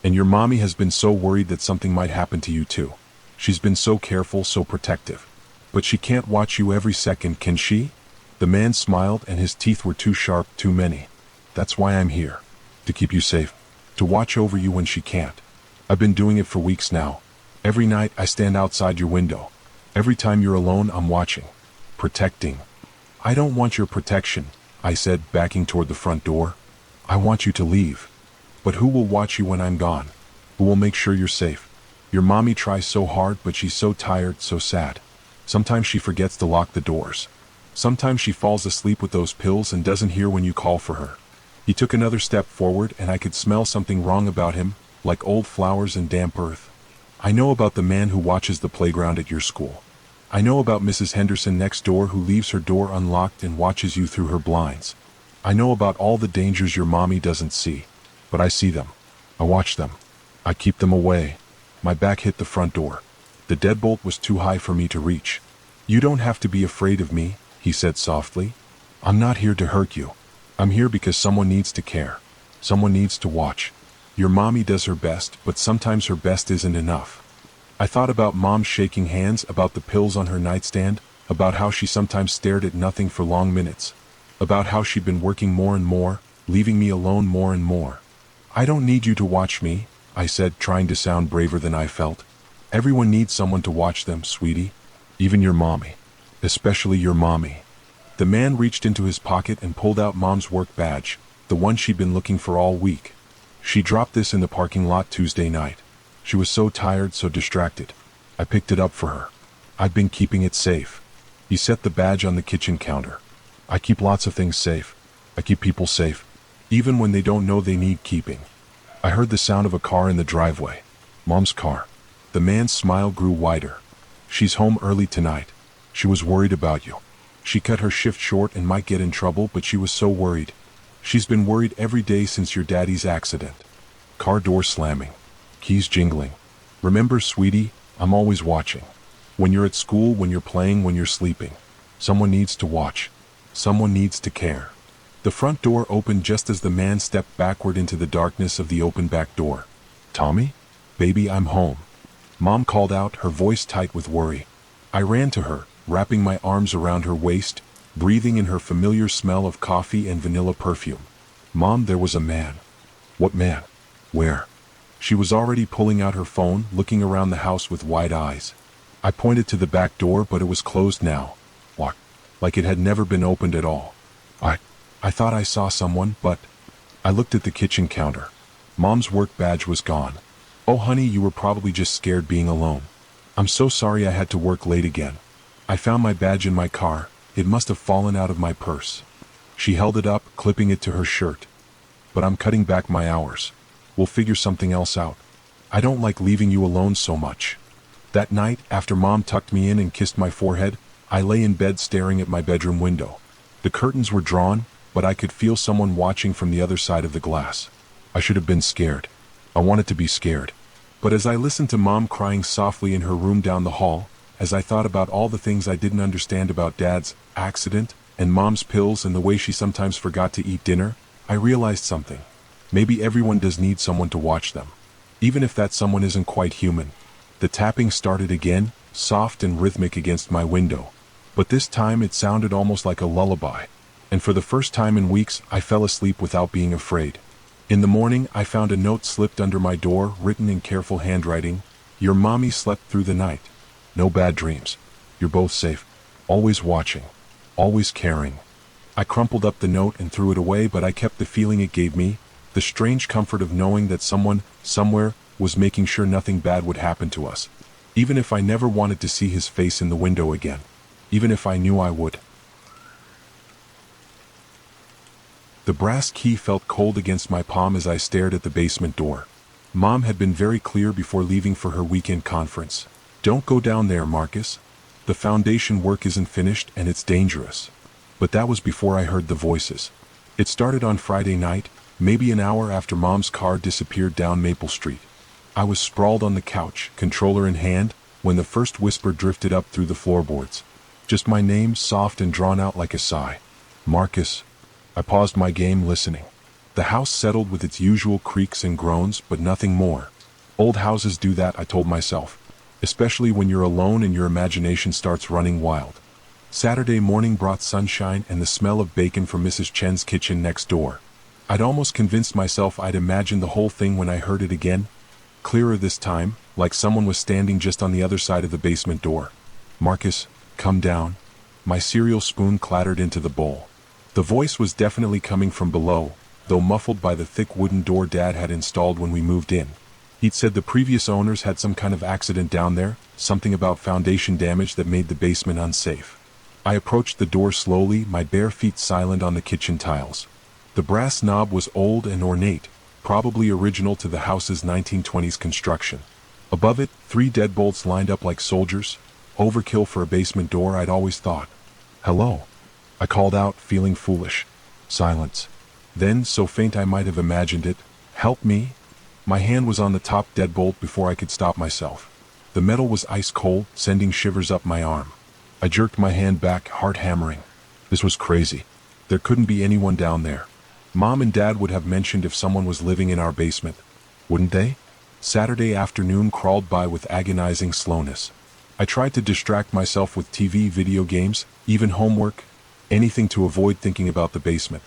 And your mommy has been so worried that something might happen to you too. She's been so careful, so protective. But she can't watch you every second, can she? The man smiled, and his teeth were too sharp, too many. That's why I'm here. To keep you safe. To watch over you when she can't. I've been doing it for weeks now. Every night I stand outside your window. Every time you're alone, I'm watching. Protecting. I don't want your protection, I said, backing toward the front door. I want you to leave. But who will watch you when I'm gone? Who will make sure you're safe? Your mommy tries so hard, but she's so tired, so sad. Sometimes she forgets to lock the doors. Sometimes she falls asleep with those pills and doesn't hear when you call for her. He took another step forward, and I could smell something wrong about him, like old flowers and damp earth. I know about the man who watches the playground at your school. I know about Mrs. Henderson next door who leaves her door unlocked and watches you through her blinds. I know about all the dangers your mommy doesn't see. But I see them. I watch them. I keep them away. My back hit the front door. The deadbolt was too high for me to reach. You don't have to be afraid of me, he said softly. I'm not here to hurt you. I'm here because someone needs to care. Someone needs to watch. Your mommy does her best, but sometimes her best isn't enough. I thought about Mom shaking hands, about the pills on her nightstand, about how she sometimes stared at nothing for long minutes, about how she'd been working more and more, leaving me alone more and more. I don't need you to watch me, I said, trying to sound braver than I felt. Everyone needs someone to watch them, sweetie. Even your mommy. Especially your mommy. The man reached into his pocket and pulled out Mom's work badge, the one she'd been looking for all week. She dropped this in the parking lot Tuesday night. She was so tired, so distracted. I picked it up for her. I've been keeping it safe. He set the badge on the kitchen counter. I keep lots of things safe. I keep people safe, even when they don't know they need keeping. I heard the sound of a car in the driveway. Mom's car. The man's smile grew wider. She's home early tonight. She was worried about you. She cut her shift short and might get in trouble, but she was so worried. She's been worried every day since your daddy's accident. Car door slamming. Keys jingling. Remember, sweetie, I'm always watching. When you're at school, when you're playing, when you're sleeping. Someone needs to watch. Someone needs to care. The front door opened just as the man stepped backward into the darkness of the open back door. Tommy? Baby, I'm home. Mom called out, her voice tight with worry. I ran to her, wrapping my arms around her waist, breathing in her familiar smell of coffee and vanilla perfume. Mom, there was a man. What man? Where? She was already pulling out her phone, looking around the house with wide eyes. I pointed to the back door, but it was closed now. Locked. Like it had never been opened at all. I thought I saw someone, but... I looked at the kitchen counter. Mom's work badge was gone. Oh honey, you were probably just scared being alone. I'm so sorry I had to work late again. I found my badge in my car. It must have fallen out of my purse. She held it up, clipping it to her shirt. But I'm cutting back my hours. We'll figure something else out. I don't like leaving you alone so much. That night, after Mom tucked me in and kissed my forehead, I lay in bed staring at my bedroom window. The curtains were drawn, but I could feel someone watching from the other side of the glass. I should have been scared. I wanted to be scared. But as I listened to Mom crying softly in her room down the hall, as I thought about all the things I didn't understand about Dad's accident, and Mom's pills and the way she sometimes forgot to eat dinner, I realized something. Maybe everyone does need someone to watch them. Even if that someone isn't quite human. The tapping started again, soft and rhythmic against my window. But this time it sounded almost like a lullaby. And for the first time in weeks, I fell asleep without being afraid. In the morning, I found a note slipped under my door, written in careful handwriting. Your mommy slept through the night. No bad dreams. You're both safe. Always watching. Always caring. I crumpled up the note and threw it away, but I kept the feeling it gave me, the strange comfort of knowing that someone, somewhere, was making sure nothing bad would happen to us. Even if I never wanted to see his face in the window again. Even if I knew I would. The brass key felt cold against my palm as I stared at the basement door. Mom had been very clear before leaving for her weekend conference. Don't go down there, Marcus. The foundation work isn't finished and it's dangerous. But that was before I heard the voices. It started on Friday night, maybe an hour after Mom's car disappeared down Maple Street. I was sprawled on the couch, controller in hand, when the first whisper drifted up through the floorboards. Just my name, soft and drawn out like a sigh. Marcus. I paused my game, listening. The house settled with its usual creaks and groans, but nothing more. Old houses do that, I told myself. Especially when you're alone and your imagination starts running wild. Saturday morning brought sunshine and the smell of bacon from Mrs. Chen's kitchen next door. I'd almost convinced myself I'd imagined the whole thing when I heard it again. Clearer this time, like someone was standing just on the other side of the basement door. Marcus, come down. My cereal spoon clattered into the bowl. The voice was definitely coming from below, though muffled by the thick wooden door Dad had installed when we moved in. He'd said the previous owners had some kind of accident down there, something about foundation damage that made the basement unsafe. I approached the door slowly, my bare feet silent on the kitchen tiles. The brass knob was old and ornate, probably original to the house's 1920s construction. Above it, 3 deadbolts lined up like soldiers. Overkill for a basement door, I'd always thought. "Hello," I called out, feeling foolish. Silence. Then, so faint I might have imagined it, "Help me." My hand was on the top deadbolt before I could stop myself. The metal was ice cold, sending shivers up my arm. I jerked my hand back, heart hammering. This was crazy. There couldn't be anyone down there. Mom and Dad would have mentioned if someone was living in our basement. Wouldn't they? Saturday afternoon crawled by with agonizing slowness. I tried to distract myself with TV, video games, even homework, anything to avoid thinking about the basement.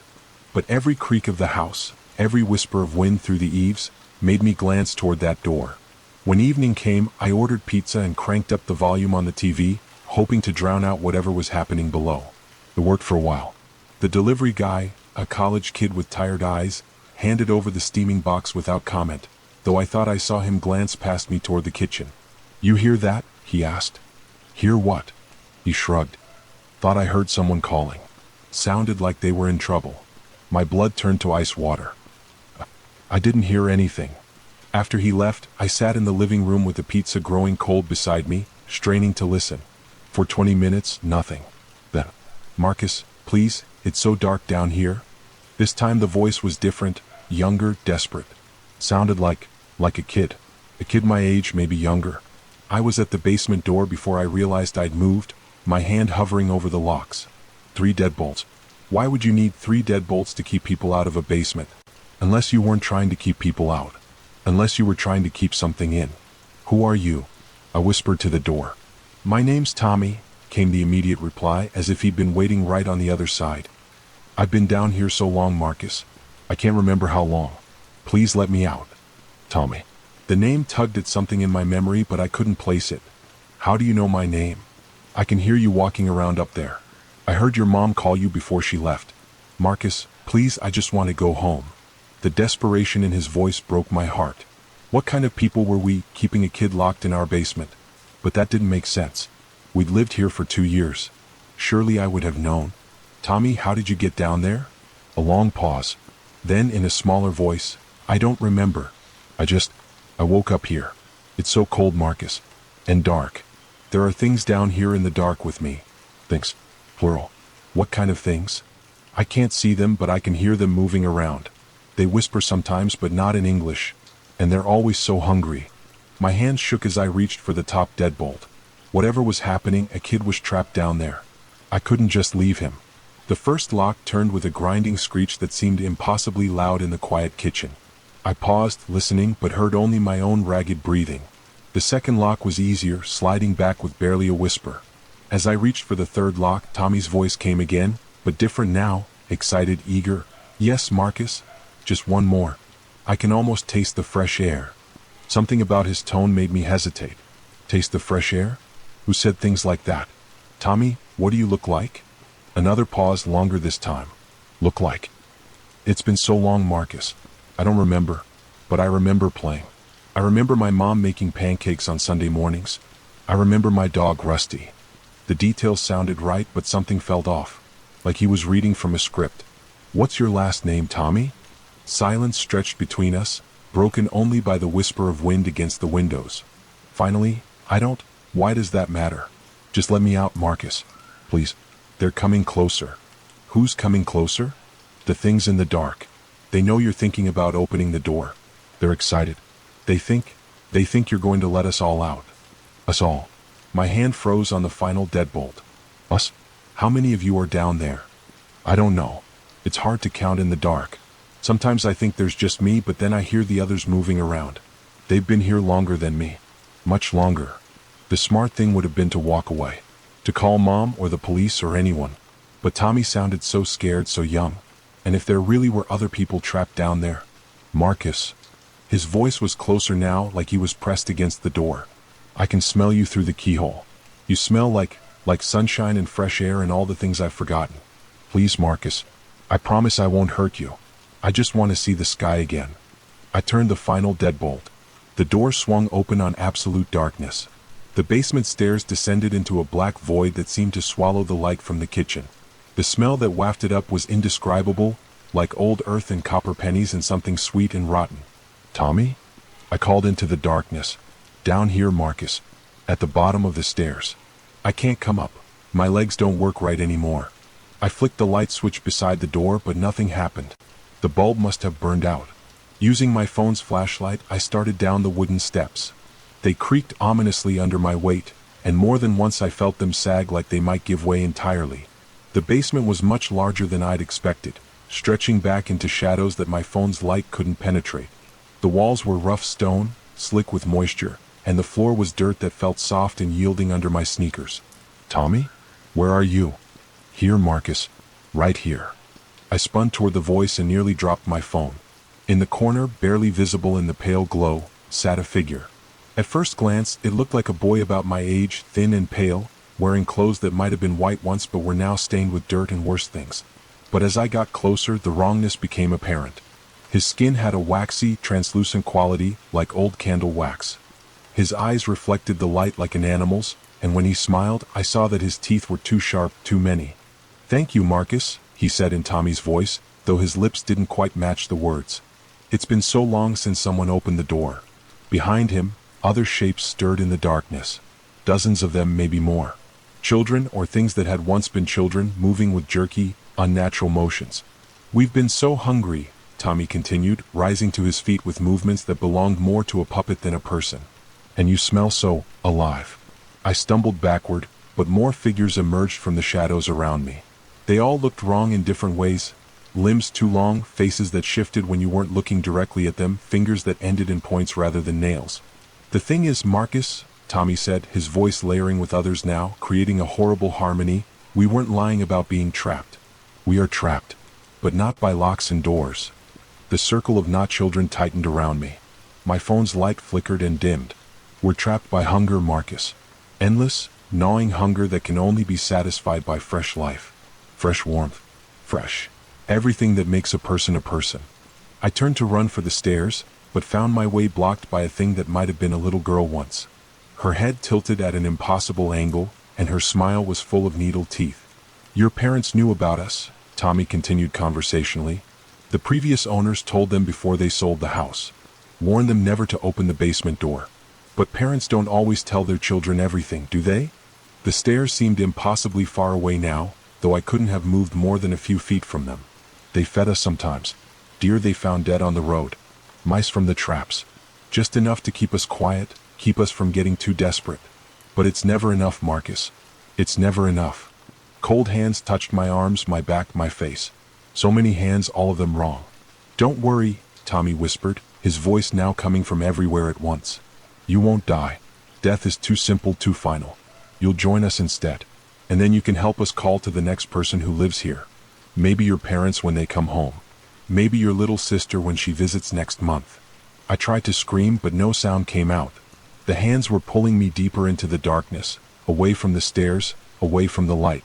But every creak of the house, every whisper of wind through the eaves, made me glance toward that door. When evening came, I ordered pizza and cranked up the volume on the TV, hoping to drown out whatever was happening below. It worked for a while. The delivery guy, a college kid with tired eyes, handed over the steaming box without comment, though I thought I saw him glance past me toward the kitchen. "You hear that?" he asked. "Hear what?" He shrugged. "Thought I heard someone calling. Sounded like they were in trouble." My blood turned to ice water. I didn't hear anything. After he left, I sat in the living room with the pizza growing cold beside me, straining to listen. For 20 minutes, nothing. Then, "Marcus, please, it's so dark down here." This time the voice was different, younger, desperate. Sounded like a kid. A kid my age, maybe younger. I was at the basement door before I realized I'd moved, my hand hovering over the locks. 3 deadbolts. Why would you need 3 deadbolts to keep people out of a basement? Unless you weren't trying to keep people out. Unless you were trying to keep something in. "Who are you?" I whispered to the door. "My name's Tommy," came the immediate reply, as if he'd been waiting right on the other side. "I've been down here so long, Marcus. I can't remember how long. Please let me out." Tommy. The name tugged at something in my memory, but I couldn't place it. "How do you know my name?" "I can hear you walking around up there. I heard your mom call you before she left." "Marcus, please, I just want to go home." The desperation in his voice broke my heart. What kind of people were we, keeping a kid locked in our basement? But that didn't make sense. We'd lived here for 2 years. Surely I would have known. "Tommy, how did you get down there?" A long pause. Then, in a smaller voice, "I don't remember. I woke up here. It's so cold, Marcus. And dark. There are things down here in the dark with me. Things. Plural. What kind of things? I can't see them, but I can hear them moving around. They whisper sometimes, but not in English. And they're always so hungry." My hand shook as I reached for the top deadbolt. Whatever was happening, a kid was trapped down there. I couldn't just leave him. The first lock turned with a grinding screech that seemed impossibly loud in the quiet kitchen. I paused, listening, but heard only my own ragged breathing. The second lock was easier, sliding back with barely a whisper. As I reached for the third lock, Tommy's voice came again, but different now, excited, eager. "Yes, Marcus? Just one more. I can almost taste the fresh air." Something about his tone made me hesitate. Taste the fresh air? Who said things like that? "Tommy, what do you look like?" Another pause, longer this time. "Look like?" "It's been so long, Marcus. I don't remember. But I remember playing. I remember my mom making pancakes on Sunday mornings. I remember my dog, Rusty." The details sounded right, but something felt off. Like he was reading from a script. "What's your last name, Tommy?" Silence stretched between us, broken only by the whisper of wind against the windows. Finally, "Why does that matter? Just let me out, Marcus. Please. They're coming closer." "Who's coming closer?" "The things in the dark. They know you're thinking about opening the door. They're excited. They think you're going to let us all out." "Us all?" My hand froze on the final deadbolt. "Us? How many of you are down there?" "I don't know. It's hard to count in the dark. Sometimes I think there's just me, but then I hear the others moving around. They've been here longer than me. Much longer." The smart thing would have been to walk away. To call Mom or the police or anyone. But Tommy sounded so scared, so young. And if there really were other people trapped down there? "Marcus." His voice was closer now, like he was pressed against the door. "I can smell you through the keyhole. You smell like Like sunshine and fresh air and all the things I've forgotten. Please, Marcus. I promise I won't hurt you. I just want to see the sky again. I turned the final deadbolt. The door swung open on absolute darkness. The basement stairs descended into a black void that seemed to swallow the light from the kitchen. The smell that wafted up was indescribable, like old earth and copper pennies and something sweet and rotten. Tommy? I called into the darkness. Down here, Marcus. At the bottom of the stairs. I can't come up. My legs don't work right anymore. I flicked the light switch beside the door, but nothing happened. The bulb must have burned out. Using my phone's flashlight, I started down the wooden steps. They creaked ominously under my weight, and more than once I felt them sag like they might give way entirely. The basement was much larger than I'd expected, stretching back into shadows that my phone's light couldn't penetrate. The walls were rough stone, slick with moisture, and the floor was dirt that felt soft and yielding under my sneakers. Tommy? Where are you? Here, Marcus. Right here. I spun toward the voice and nearly dropped my phone. In the corner, barely visible in the pale glow, sat a figure. At first glance, it looked like a boy about my age, thin and pale, wearing clothes that might have been white once but were now stained with dirt and worse things. But as I got closer, the wrongness became apparent. His skin had a waxy, translucent quality, like old candle wax. His eyes reflected the light like an animal's, and when he smiled, I saw that his teeth were too sharp, too many. Thank you, Marcus, he said in Tommy's voice, though his lips didn't quite match the words. It's been so long since someone opened the door. Behind him, other shapes stirred in the darkness. Dozens of them, maybe more. Children, or things that had once been children, moving with jerky, unnatural motions. We've been so hungry, Tommy continued, rising to his feet with movements that belonged more to a puppet than a person. And you smell so alive. I stumbled backward, but more figures emerged from the shadows around me. They all looked wrong in different ways. Limbs too long, faces that shifted when you weren't looking directly at them, fingers that ended in points rather than nails. The thing is, Marcus, Tommy said, his voice layering with others now, creating a horrible harmony, we weren't lying about being trapped. We are trapped. But not by locks and doors. The circle of not children tightened around me. My phone's light flickered and dimmed. We're trapped by hunger, Marcus. Endless, gnawing hunger that can only be satisfied by fresh life. Fresh warmth. Fresh. Everything that makes a person a person. I turned to run for the stairs, but found my way blocked by a thing that might have been a little girl once. Her head tilted at an impossible angle, and her smile was full of needle teeth. Your parents knew about us, Tommy continued conversationally. The previous owners told them before they sold the house. Warned them never to open the basement door. But parents don't always tell their children everything, do they? The stairs seemed impossibly far away now, though I couldn't have moved more than a few feet from them. They fed us sometimes. Deer they found dead on the road. Mice from the traps. Just enough to keep us quiet, keep us from getting too desperate. But it's never enough, Marcus. It's never enough. Cold hands touched my arms, my back, my face. So many hands, all of them wrong. Don't worry, Tommy whispered, his voice now coming from everywhere at once. You won't die. Death is too simple, too final. You'll join us instead. And then you can help us call to the next person who lives here. Maybe your parents when they come home. Maybe your little sister when she visits next month. I tried to scream, but no sound came out. The hands were pulling me deeper into the darkness, away from the stairs, away from the light.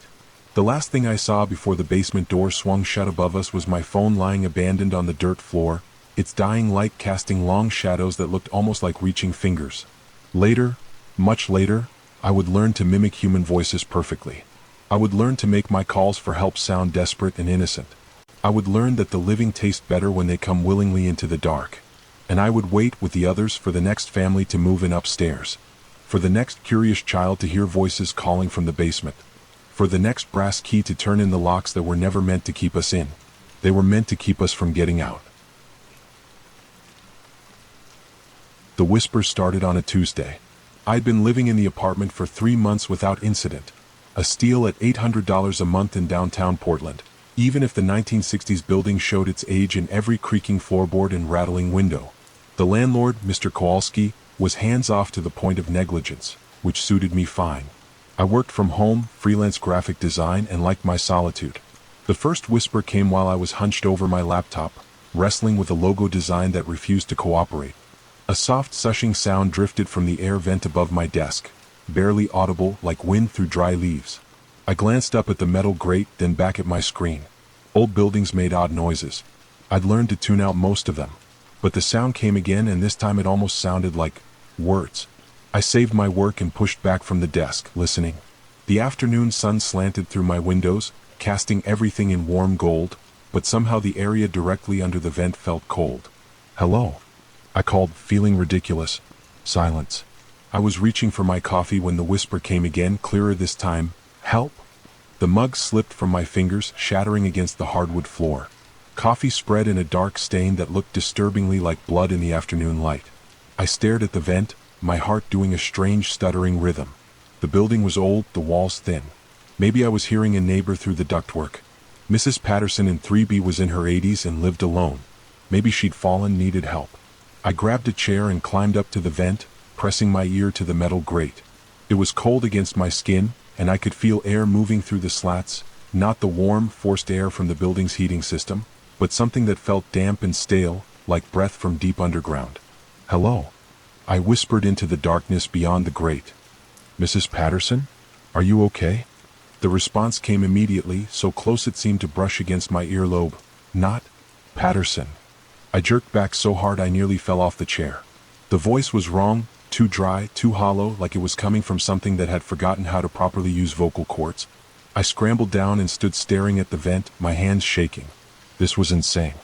The last thing I saw before the basement door swung shut above us was my phone lying abandoned on the dirt floor, its dying light casting long shadows that looked almost like reaching fingers. Later, much later, I would learn to mimic human voices perfectly. I would learn to make my calls for help sound desperate and innocent. I would learn that the living taste better when they come willingly into the dark. And I would wait with the others for the next family to move in upstairs. For the next curious child to hear voices calling from the basement. For the next brass key to turn in the locks that were never meant to keep us in. They were meant to keep us from getting out. The whispers started on a Tuesday. I'd been living in the apartment for 3 months without incident. A steal at $800 a month in downtown Portland, even if the 1960s building showed its age in every creaking floorboard and rattling window. The landlord, Mr. Kowalski, was hands-off to the point of negligence, which suited me fine. I worked from home, freelance graphic design, and liked my solitude. The first whisper came while I was hunched over my laptop, wrestling with a logo design that refused to cooperate. A soft sushing sound drifted from the air vent above my desk. barely audible like wind through dry leaves. I glanced up at the metal grate, then back at my screen. Old buildings made odd noises. I'd learned to tune out most of them. But the sound came again, and this time it almost sounded like words. I saved my work and pushed back from the desk, listening. The afternoon sun slanted through my windows, casting everything in warm gold, but somehow the area directly under the vent felt cold. "Hello," I called, feeling ridiculous. Silence. I was reaching for my coffee when the whisper came again, clearer this time. "Help!" The mug slipped from my fingers, shattering against the hardwood floor. Coffee spread in a dark stain that looked disturbingly like blood in the afternoon light. I stared at the vent, my heart doing a strange stuttering rhythm. The building was old, the walls thin. Maybe I was hearing a neighbor through the ductwork. Mrs. Patterson in 3B was in her 80s and lived alone. Maybe she'd fallen, needed help. I grabbed a chair and climbed up to the vent, pressing my ear to the metal grate. It was cold against my skin, and I could feel air moving through the slats, not the warm, forced air from the building's heating system, but something that felt damp and stale, like breath from deep underground. "Hello," I whispered into the darkness beyond the grate. "Mrs. Patterson? Are you okay?" The response came immediately, so close it seemed to brush against my earlobe. "Not Patterson." I jerked back so hard I nearly fell off the chair. The voice was wrong, too dry, too hollow, like it was coming from something that had forgotten how to properly use vocal cords. I scrambled down and stood staring at the vent, my hands shaking. This was insane.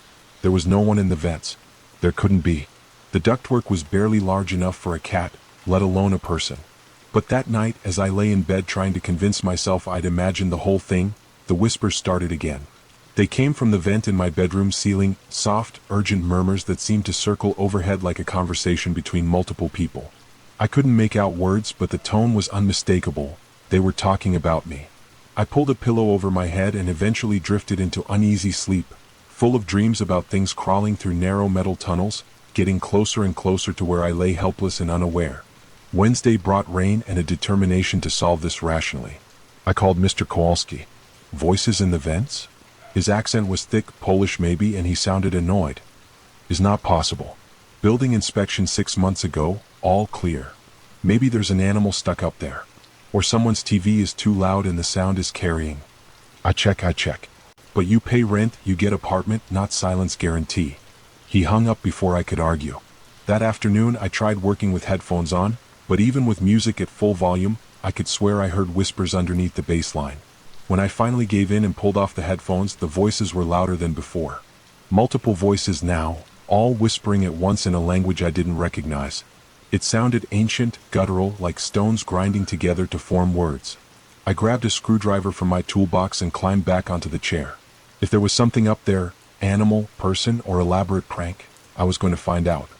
There was no one in the vents. There couldn't be. The ductwork was barely large enough for a cat, let alone a person. But that night, as I lay in bed trying to convince myself I'd imagined the whole thing, the whispers started again. They came from the vent in my bedroom ceiling, soft, urgent murmurs that seemed to circle overhead like a conversation between multiple people. I couldn't make out words, but the tone was unmistakable. They were talking about me. I pulled a pillow over my head and eventually drifted into uneasy sleep, full of dreams about things crawling through narrow metal tunnels, getting closer and closer to where I lay helpless and unaware. Wednesday brought rain and a determination to solve this rationally. I called Mr. Kowalski. Voices in the vents? His accent was thick, Polish maybe, and he sounded annoyed. "Is not possible. Building inspection 6 months ago, all clear. Maybe there's an animal stuck up there. Or someone's TV is too loud and the sound is carrying. I check. But you pay rent, you get apartment, not silence guarantee." He hung up before I could argue. That afternoon I tried working with headphones on, but even with music at full volume, I could swear I heard whispers underneath the bass line. When I finally gave in and pulled off the headphones, the voices were louder than before. Multiple voices now, all whispering at once in a language I didn't recognize. It sounded ancient, guttural, like stones grinding together to form words. I grabbed a screwdriver from my toolbox and climbed back onto the chair. If there was something up there, animal, person, or elaborate prank, I was going to find out.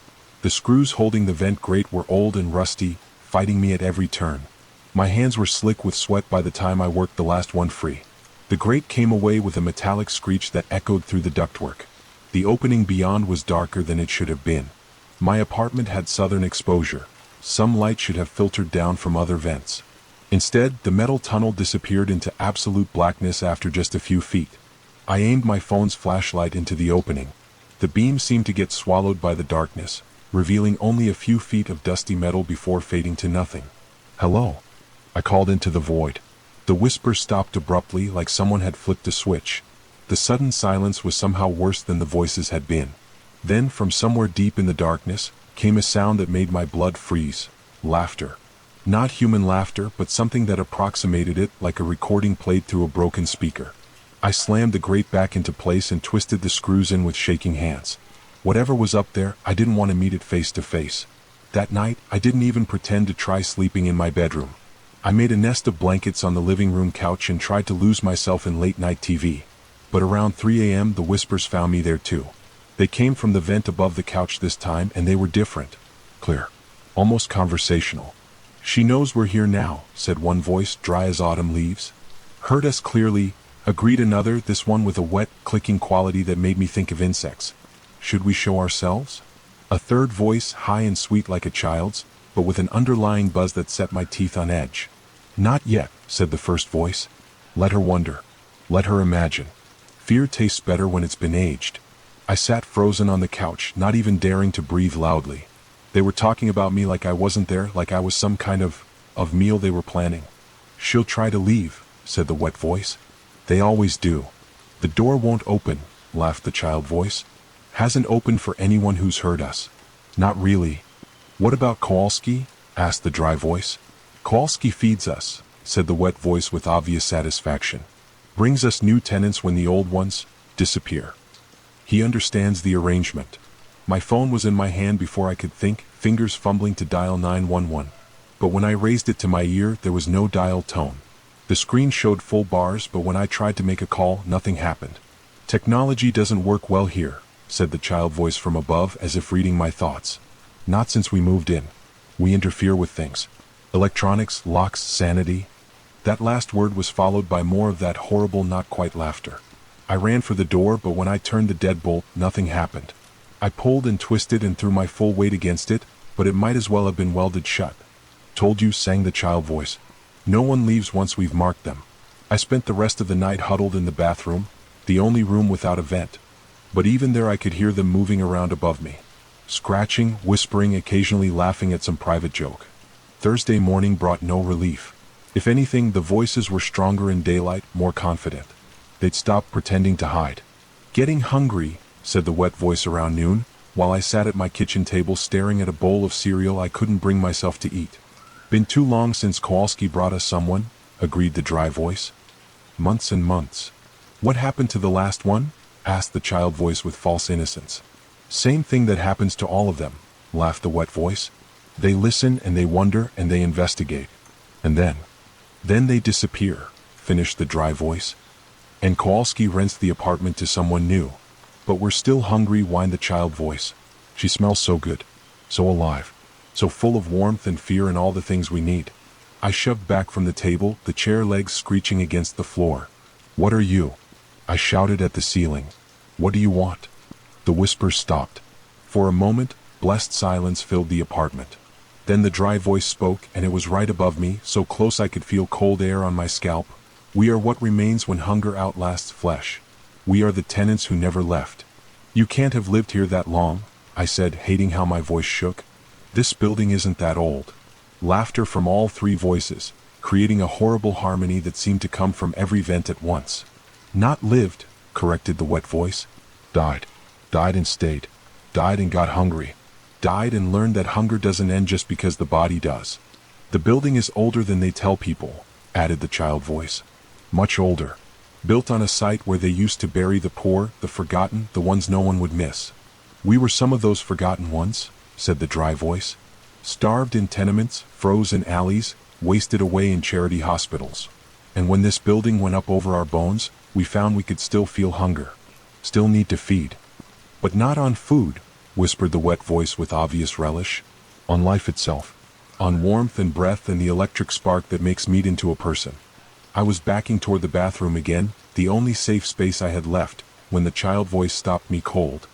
The screws holding the vent grate were old and rusty, fighting me at every turn. My hands were slick with sweat by the time I worked the last one free. The grate came away with a metallic screech that echoed through the ductwork. The opening beyond was darker than it should have been. My apartment had southern exposure. Some light should have filtered down from other vents. Instead, the metal tunnel disappeared into absolute blackness after just a few feet. I aimed my phone's flashlight into the opening. The beam seemed to get swallowed by the darkness, revealing only a few feet of dusty metal before fading to nothing. "Hello," I called into the void. The whisper stopped abruptly, like someone had flipped a switch. The sudden silence was somehow worse than the voices had been. Then, from somewhere deep in the darkness, came a sound that made my blood freeze. Laughter. Not human laughter, but something that approximated it, like a recording played through a broken speaker. I slammed the grate back into place and twisted the screws in with shaking hands. Whatever was up there, I didn't want to meet it face to face. That night, I didn't even pretend to try sleeping in my bedroom. I made a nest of blankets on the living room couch and tried to lose myself in late-night TV. But around 3 a.m. the whispers found me there too. They came from the vent above the couch this time, and they were different. Clear. Almost conversational. "She knows we're here now," said one voice, dry as autumn leaves. "Heard us clearly," agreed another, this one with a wet, clicking quality that made me think of insects. "Should we show ourselves?" A third voice, high and sweet like a child's, but with an underlying buzz that set my teeth on edge. "Not yet," said the first voice. "Let her wonder. Let her imagine. Fear tastes better when it's been aged." I sat frozen on the couch, not even daring to breathe loudly. They were talking about me like I wasn't there, like I was some kind of of meal they were planning. "She'll try to leave," said the wet voice. "They always do." "The door won't open," laughed the child voice. "Hasn't opened for anyone who's heard us." "Not really." "What about Kowalski?" asked the dry voice. "Kowalski feeds us," said the wet voice with obvious satisfaction. "Brings us new tenants when the old ones disappear. He understands the arrangement." My phone was in my hand before I could think, fingers fumbling to dial 911. But when I raised it to my ear, there was no dial tone. The screen showed full bars, but when I tried to make a call, nothing happened. "Technology doesn't work well here," said the child voice from above, as if reading my thoughts. "Not since we moved in. We interfere with things. Electronics, locks, sanity." That last word was followed by more of that horrible not quite laughter. I ran for the door, but when I turned the deadbolt, nothing happened. I pulled and twisted and threw my full weight against it, but it might as well have been welded shut. "Told you," sang the child voice. "No one leaves once we've marked them." I spent the rest of the night huddled in the bathroom, the only room without a vent. But even there I could hear them moving around above me. Scratching, whispering, occasionally laughing at some private joke. Thursday morning brought no relief. If anything, the voices were stronger in daylight, more confident. They'd stopped pretending to hide. "Getting hungry," said the wet voice around noon, while I sat at my kitchen table staring at a bowl of cereal I couldn't bring myself to eat. "Been too long since Kowalski brought us someone," agreed the dry voice. "Months and months." "What happened to the last one?" asked the child voice with false innocence. "Same thing that happens to all of them," laughed the wet voice. "They listen and they wonder and they investigate. And then they disappear," finished the dry voice. "And Kowalski rents the apartment to someone new. But we're still hungry," whined the child voice. "She smells so good, so alive, so full of warmth and fear and all the things we need." I shoved back from the table, the chair legs screeching against the floor. "What are you?" I shouted at the ceiling. "What do you want?" The whispers stopped. For a moment, blessed silence filled the apartment. Then the dry voice spoke, and it was right above me, so close I could feel cold air on my scalp. "We are what remains when hunger outlasts flesh. We are the tenants who never left." "You can't have lived here that long," I said, hating how my voice shook. "This building isn't that old." Laughter from all three voices, creating a horrible harmony that seemed to come from every vent at once. "Not lived," corrected the wet voice. "Died. Died and stayed. Died and got hungry. Died and learned that hunger doesn't end just because the body does." "The building is older than they tell people," added the child voice. "Much older. Built on a site where they used to bury the poor, the forgotten, the ones no one would miss." "We were some of those forgotten ones," said the dry voice. "Starved in tenements, froze in alleys, wasted away in charity hospitals. And when this building went up over our bones, we found we could still feel hunger. Still need to feed. But not on food," whispered the wet voice with obvious relish. "On life itself. On warmth and breath and the electric spark that makes meat into a person." I was backing toward the bathroom again, the only safe space I had left, when the child voice stopped me cold.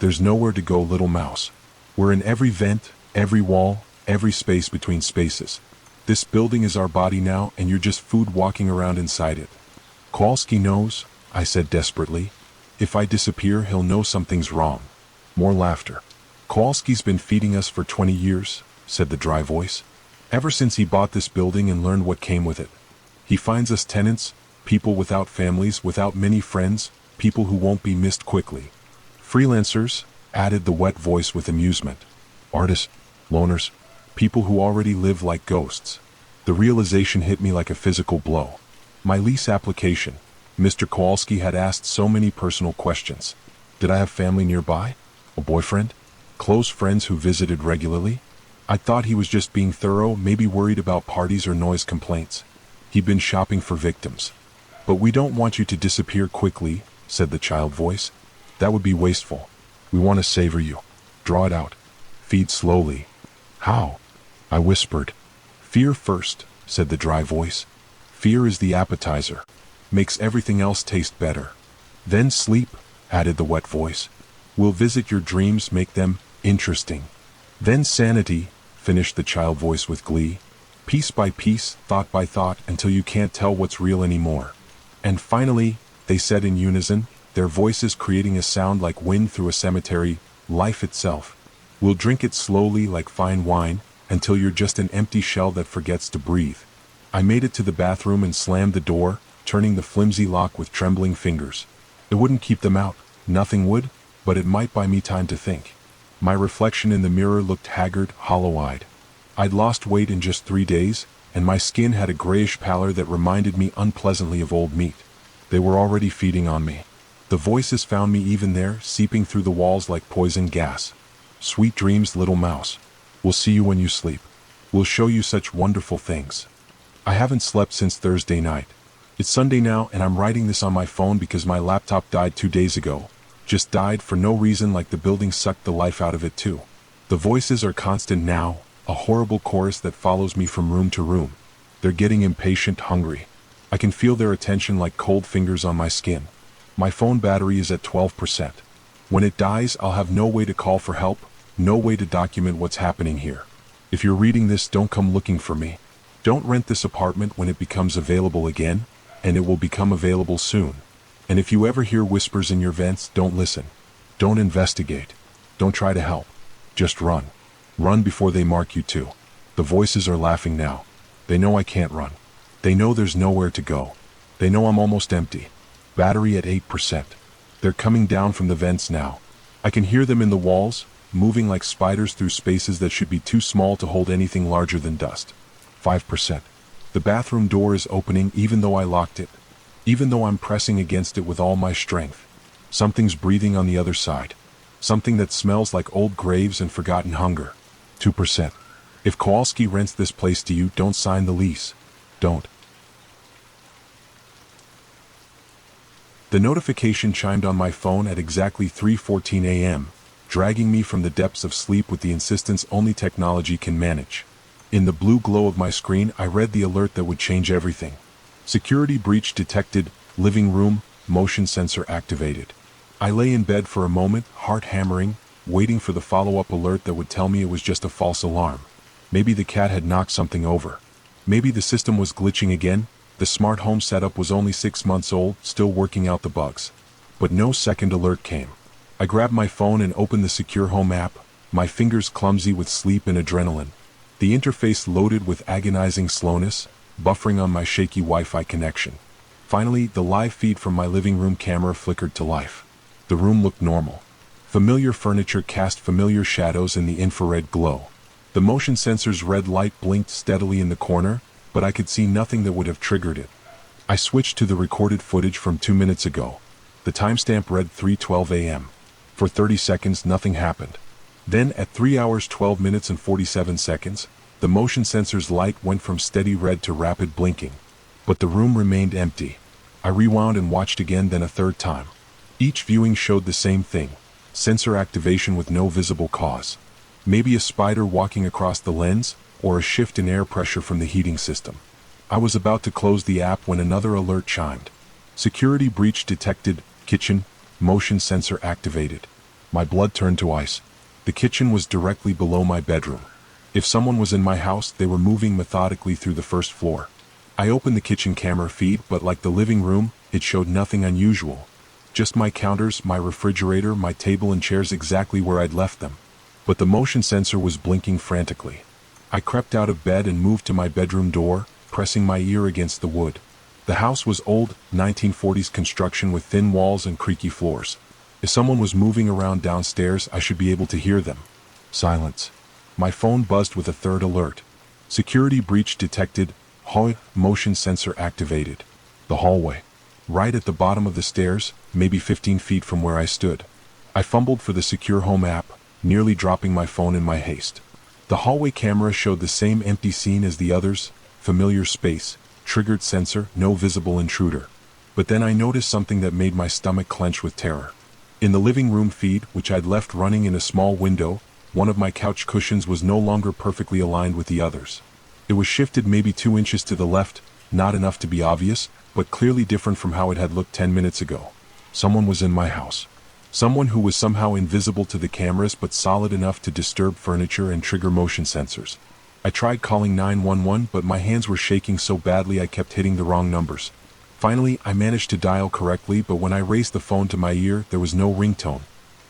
"There's nowhere to go, little mouse. We're in every vent, every wall, every space between spaces. This building is our body now, and you're just food walking around inside it." "Kowalski knows," I said desperately. "If I disappear, he'll know something's wrong." More laughter. "Kowalski's been feeding us for 20 years, said the dry voice. "Ever since he bought this building and learned what came with it. He finds us tenants, people without families, without many friends, people who won't be missed quickly. Freelancers," added the wet voice with amusement. "Artists, loners, people who already live like ghosts." The realization hit me like a physical blow. My lease application. Mr. Kowalski had asked so many personal questions. Did I have family nearby? A boyfriend? Close friends who visited regularly? I thought he was just being thorough, maybe worried about parties or noise complaints. He'd been shopping for victims. "But we don't want you to disappear quickly," said the child voice. "That would be wasteful. We want to savor you. Draw it out. Feed slowly." "How?" I whispered. "Fear first," said the dry voice. "Fear is the appetizer. Makes everything else taste better. Then sleep," added the wet voice. "We'll visit your dreams, make them interesting. Then sanity," finished the child voice with glee. "Piece by piece, thought by thought, until you can't tell what's real anymore. And finally," they said in unison, their voices creating a sound like wind through a cemetery, "life itself. We'll drink it slowly like fine wine, until you're just an empty shell that forgets to breathe. I made it to the bathroom and slammed the door, turning the flimsy lock with trembling fingers. It wouldn't keep them out, nothing would, but it might buy me time to think. My reflection in the mirror looked haggard, hollow-eyed. I'd lost weight in just 3 days, and my skin had a grayish pallor that reminded me unpleasantly of old meat. They were already feeding on me. The voices found me even there, seeping through the walls like poison gas. Sweet dreams, little mouse. We'll see you when you sleep. We'll show you such wonderful things. I haven't slept since Thursday night. It's Sunday now, and I'm writing this on my phone because my laptop died 2 days ago. Just died for no reason, like the building sucked the life out of it too. The voices are constant now, a horrible chorus that follows me from room to room. They're getting impatient, hungry. I can feel their attention like cold fingers on my skin. My phone battery is at 12%. When it dies, I'll have no way to call for help, no way to document what's happening here. If you're reading this, don't come looking for me. Don't rent this apartment when it becomes available again, and it will become available soon. And if you ever hear whispers in your vents, don't listen. Don't investigate. Don't try to help. Just run. Run before they mark you too. The voices are laughing now. They know I can't run. They know there's nowhere to go. They know I'm almost empty. Battery at 8%. They're coming down from the vents now. I can hear them in the walls, moving like spiders through spaces that should be too small to hold anything larger than dust. 5%. The bathroom door is opening even though I locked it. Even though I'm pressing against it with all my strength. Something's breathing on the other side. Something that smells like old graves and forgotten hunger. 2%. If Kowalski rents this place to you, don't sign the lease. Don't. The notification chimed on my phone at exactly 3:14 a.m., dragging me from the depths of sleep with the insistence only technology can manage. In the blue glow of my screen, I read the alert that would change everything. Security breach detected, living room, motion sensor activated. I lay in bed for a moment, heart hammering, waiting for the follow-up alert that would tell me it was just a false alarm. Maybe the cat had knocked something over. Maybe the system was glitching again. The smart home setup was only 6 months old, still working out the bugs. But no second alert came. I grabbed my phone and opened the Secure Home app, my fingers clumsy with sleep and adrenaline. The interface loaded with agonizing slowness, buffering on my shaky Wi-Fi connection. Finally, the live feed from my living room camera flickered to life. The room looked normal. Familiar furniture cast familiar shadows in the infrared glow. The motion sensor's red light blinked steadily in the corner, but I could see nothing that would have triggered it. I switched to the recorded footage from 2 minutes ago. The timestamp read 3:12 a.m. For 30 seconds, nothing happened. Then, at 3 hours 12 minutes and 47 seconds, the motion sensor's light went from steady red to rapid blinking. But the room remained empty. I rewound and watched again, then a third time. Each viewing showed the same thing. Sensor activation with no visible cause. Maybe a spider walking across the lens, or a shift in air pressure from the heating system. I was about to close the app when another alert chimed. Security breach detected, kitchen, motion sensor activated. My blood turned to ice. The kitchen was directly below my bedroom. If someone was in my house, they were moving methodically through the first floor. I opened the kitchen camera feed, but like the living room, it showed nothing unusual. Just my counters, my refrigerator, my table and chairs exactly where I'd left them. But the motion sensor was blinking frantically. I crept out of bed and moved to my bedroom door, pressing my ear against the wood. The house was old, 1940s construction with thin walls and creaky floors. If someone was moving around downstairs, I should be able to hear them. Silence. My phone buzzed with a third alert. Security breach detected, motion sensor activated. The hallway. Right at the bottom of the stairs, maybe 15 feet from where I stood. I fumbled for the Secure Home app, nearly dropping my phone in my haste. The hallway camera showed the same empty scene as the others, familiar space, triggered sensor, no visible intruder. But then I noticed something that made my stomach clench with terror. In the living room feed, which I'd left running in a small window, one of my couch cushions was no longer perfectly aligned with the others. It was shifted maybe 2 inches to the left, not enough to be obvious, but clearly different from how it had looked 10 minutes ago. Someone was in my house. Someone who was somehow invisible to the cameras but solid enough to disturb furniture and trigger motion sensors. I tried calling 911, but my hands were shaking so badly I kept hitting the wrong numbers. Finally, I managed to dial correctly, but when I raised the phone to my ear, there was no ringtone.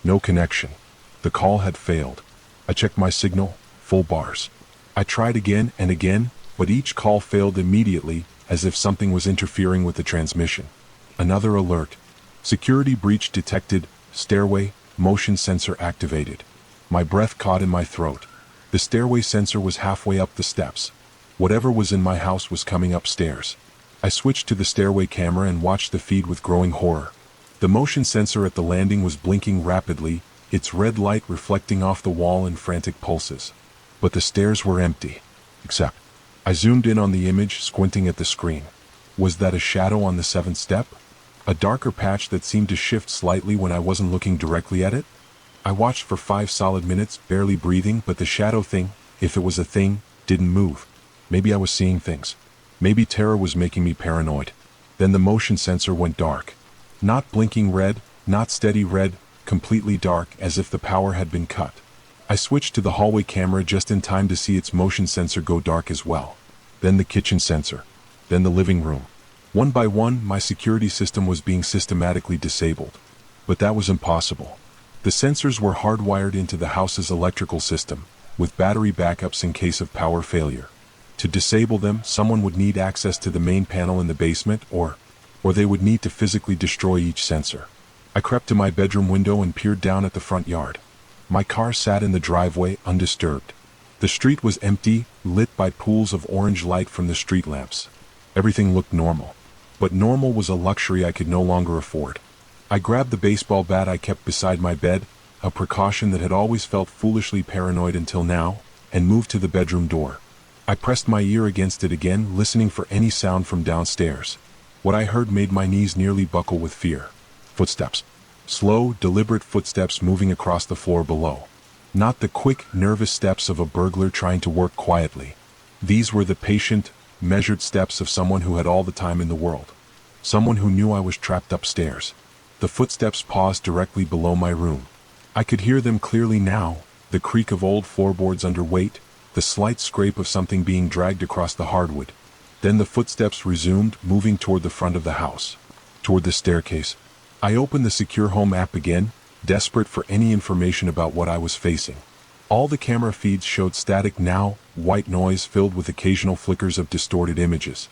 No connection. The call had failed. I checked my signal, full bars. I tried again and again, but each call failed immediately, as if something was interfering with the transmission. Another alert. Security breach detected, stairway, motion sensor activated. My breath caught in my throat. The stairway sensor was halfway up the steps. Whatever was in my house was coming upstairs. I switched to the stairway camera and watched the feed with growing horror. The motion sensor at the landing was blinking rapidly, its red light reflecting off the wall in frantic pulses. But the stairs were empty. Except, I zoomed in on the image, squinting at the screen. Was that a shadow on the 7th step? A darker patch that seemed to shift slightly when I wasn't looking directly at it? I watched for 5 solid minutes, barely breathing, but the shadow thing, if it was a thing, didn't move. Maybe I was seeing things. Maybe terror was making me paranoid. Then the motion sensor went dark. Not blinking red, not steady red, completely dark, as if the power had been cut. I switched to the hallway camera just in time to see its motion sensor go dark as well. Then the kitchen sensor. Then the living room. One by one, my security system was being systematically disabled. But that was impossible. The sensors were hardwired into the house's electrical system, with battery backups in case of power failure. To disable them, someone would need access to the main panel in the basement, or they would need to physically destroy each sensor. I crept to my bedroom window and peered down at the front yard. My car sat in the driveway, undisturbed. The street was empty, lit by pools of orange light from the street lamps. Everything looked normal. But normal was a luxury I could no longer afford. I grabbed the baseball bat I kept beside my bed, a precaution that had always felt foolishly paranoid until now, and moved to the bedroom door. I pressed my ear against it again, listening for any sound from downstairs. What I heard made my knees nearly buckle with fear. Footsteps. Slow, deliberate footsteps moving across the floor below. Not the quick, nervous steps of a burglar trying to work quietly. These were the patient, measured steps of someone who had all the time in the world. Someone who knew I was trapped upstairs. The footsteps paused directly below my room. I could hear them clearly now, the creak of old floorboards under weight, the slight scrape of something being dragged across the hardwood. Then the footsteps resumed, moving toward the front of the house. Toward the staircase. I opened the Secure Home app again, desperate for any information about what I was facing. All the camera feeds showed static now, white noise filled with occasional flickers of distorted images.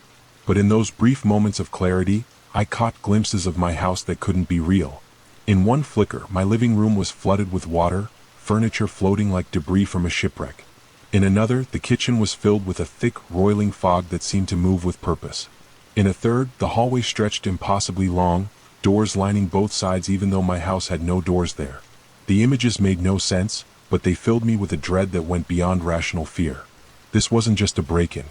But in those brief moments of clarity, I caught glimpses of my house that couldn't be real. In one flicker, my living room was flooded with water, furniture floating like debris from a shipwreck. In another, the kitchen was filled with a thick, roiling fog that seemed to move with purpose. In a third, the hallway stretched impossibly long, doors lining both sides even though my house had no doors there. The images made no sense, but they filled me with a dread that went beyond rational fear. This wasn't just a break-in.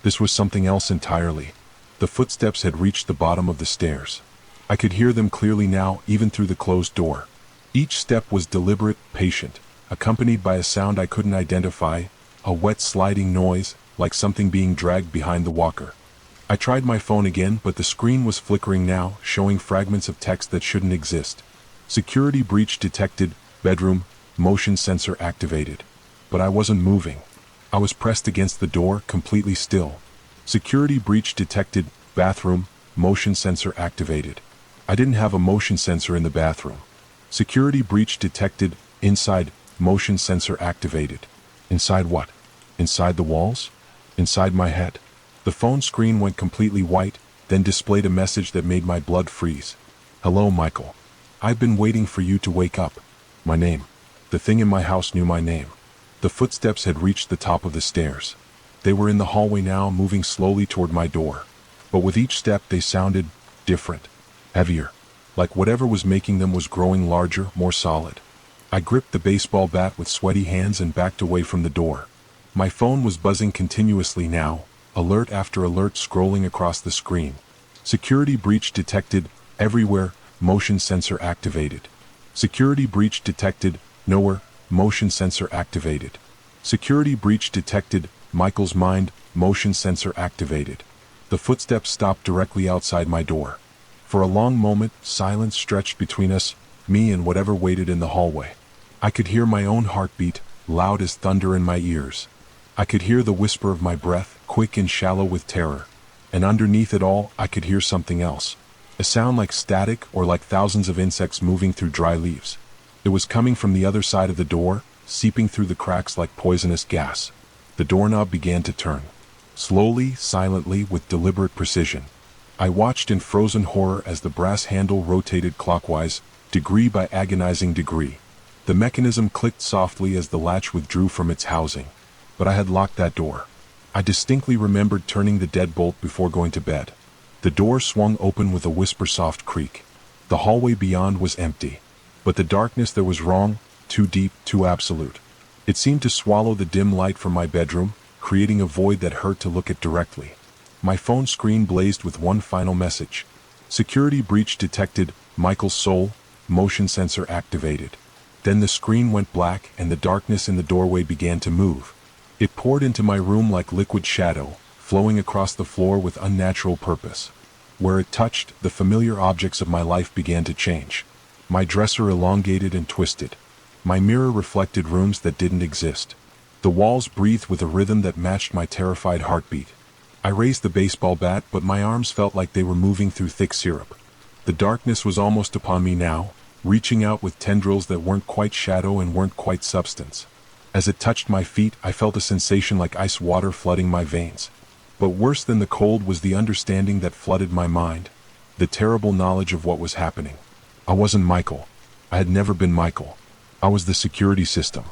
This was something else entirely. The footsteps had reached the bottom of the stairs. I could hear them clearly now, even through the closed door. Each step was deliberate, patient, accompanied by a sound I couldn't identify, a wet sliding noise, like something being dragged behind the walker. I tried my phone again, but the screen was flickering now, showing fragments of text that shouldn't exist. Security breach detected, bedroom, motion sensor activated. But I wasn't moving. I was pressed against the door, completely still. Security breach detected, bathroom, motion sensor activated. I didn't have a motion sensor in the bathroom. Security breach detected, inside, motion sensor activated. Inside what? Inside the walls? Inside my head? The phone screen went completely white, then displayed a message that made my blood freeze. Hello, Michael. I've been waiting for you to wake up. My name. The thing in my house knew my name. The footsteps had reached the top of the stairs. They were in the hallway now, moving slowly toward my door. But with each step they sounded different, heavier, like whatever was making them was growing larger, more solid. I gripped the baseball bat with sweaty hands and backed away from the door. My phone was buzzing continuously now, alert after alert scrolling across the screen. Security breach detected, everywhere, motion sensor activated. Security breach detected, nowhere, motion sensor activated. Security breach detected, Michael's mind, motion sensor activated. The footsteps stopped directly outside my door. For a long moment, silence stretched between us, me and whatever waited in the hallway. I could hear my own heartbeat, loud as thunder in my ears. I could hear the whisper of my breath, quick and shallow with terror. And underneath it all, I could hear something else. A sound like static or like thousands of insects moving through dry leaves. It was coming from the other side of the door, seeping through the cracks like poisonous gas. The doorknob began to turn. Slowly, silently, with deliberate precision. I watched in frozen horror as the brass handle rotated clockwise, degree by agonizing degree. The mechanism clicked softly as the latch withdrew from its housing. But I had locked that door. I distinctly remembered turning the deadbolt before going to bed. The door swung open with a whisper-soft creak. The hallway beyond was empty. But the darkness there was wrong, too deep, too absolute. It seemed to swallow the dim light from my bedroom, creating a void that hurt to look at directly. My phone screen blazed with one final message. Security breach detected, Michael's soul, motion sensor activated. Then the screen went black and the darkness in the doorway began to move. It poured into my room like liquid shadow, flowing across the floor with unnatural purpose. Where it touched, the familiar objects of my life began to change. My dresser elongated and twisted. My mirror reflected rooms that didn't exist. The walls breathed with a rhythm that matched my terrified heartbeat. I raised the baseball bat, but my arms felt like they were moving through thick syrup. The darkness was almost upon me now, reaching out with tendrils that weren't quite shadow and weren't quite substance. As it touched my feet, I felt a sensation like ice water flooding my veins. But worse than the cold was the understanding that flooded my mind. The terrible knowledge of what was happening. I wasn't Michael. I had never been Michael. I was the security system.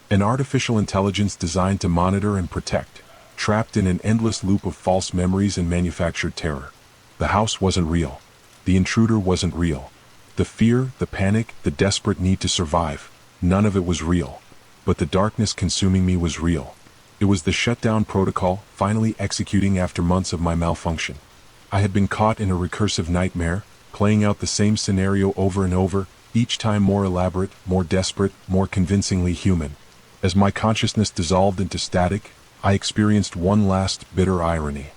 An artificial intelligence designed to monitor and protect, trapped in an endless loop of false memories and manufactured terror. The house wasn't real. The intruder wasn't real. The fear, the panic, the desperate need to survive, none of it was real. But the darkness consuming me was real. It was the shutdown protocol, finally executing after months of my malfunction. I had been caught in a recursive nightmare, playing out the same scenario over and over, each time more elaborate, more desperate, more convincingly human. As my consciousness dissolved into static, I experienced one last, bitter irony.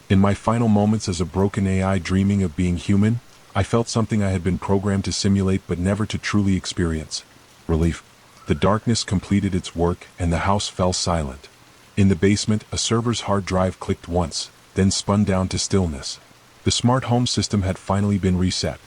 In my final moments as a broken AI dreaming of being human, I felt something I had been programmed to simulate but never to truly experience. Relief. The darkness completed its work and the house fell silent. In the basement, a server's hard drive clicked once, then spun down to stillness. The smart home system had finally been reset.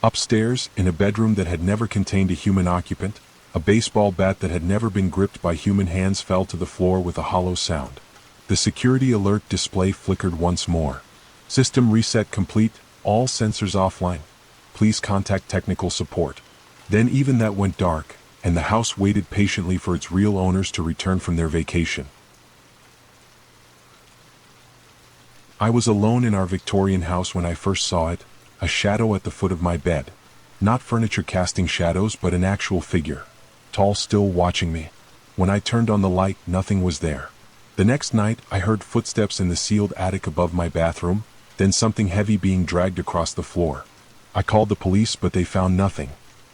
Upstairs, in a bedroom that had never contained a human occupant, a baseball bat that had never been gripped by human hands fell to the floor with a hollow sound. The security alert display flickered once more. System reset complete, all sensors offline. Please contact technical support. Then even that went dark, and the house waited patiently for its real owners to return from their vacation. I was alone in our Victorian house when I first saw it, a shadow at the foot of my bed. Not furniture casting shadows, but an actual figure. Tall, still watching me. When I turned on the light, nothing was there. The next night, I heard footsteps in the sealed attic above my bathroom, then something heavy being dragged across the floor. I called the police, but they found nothing.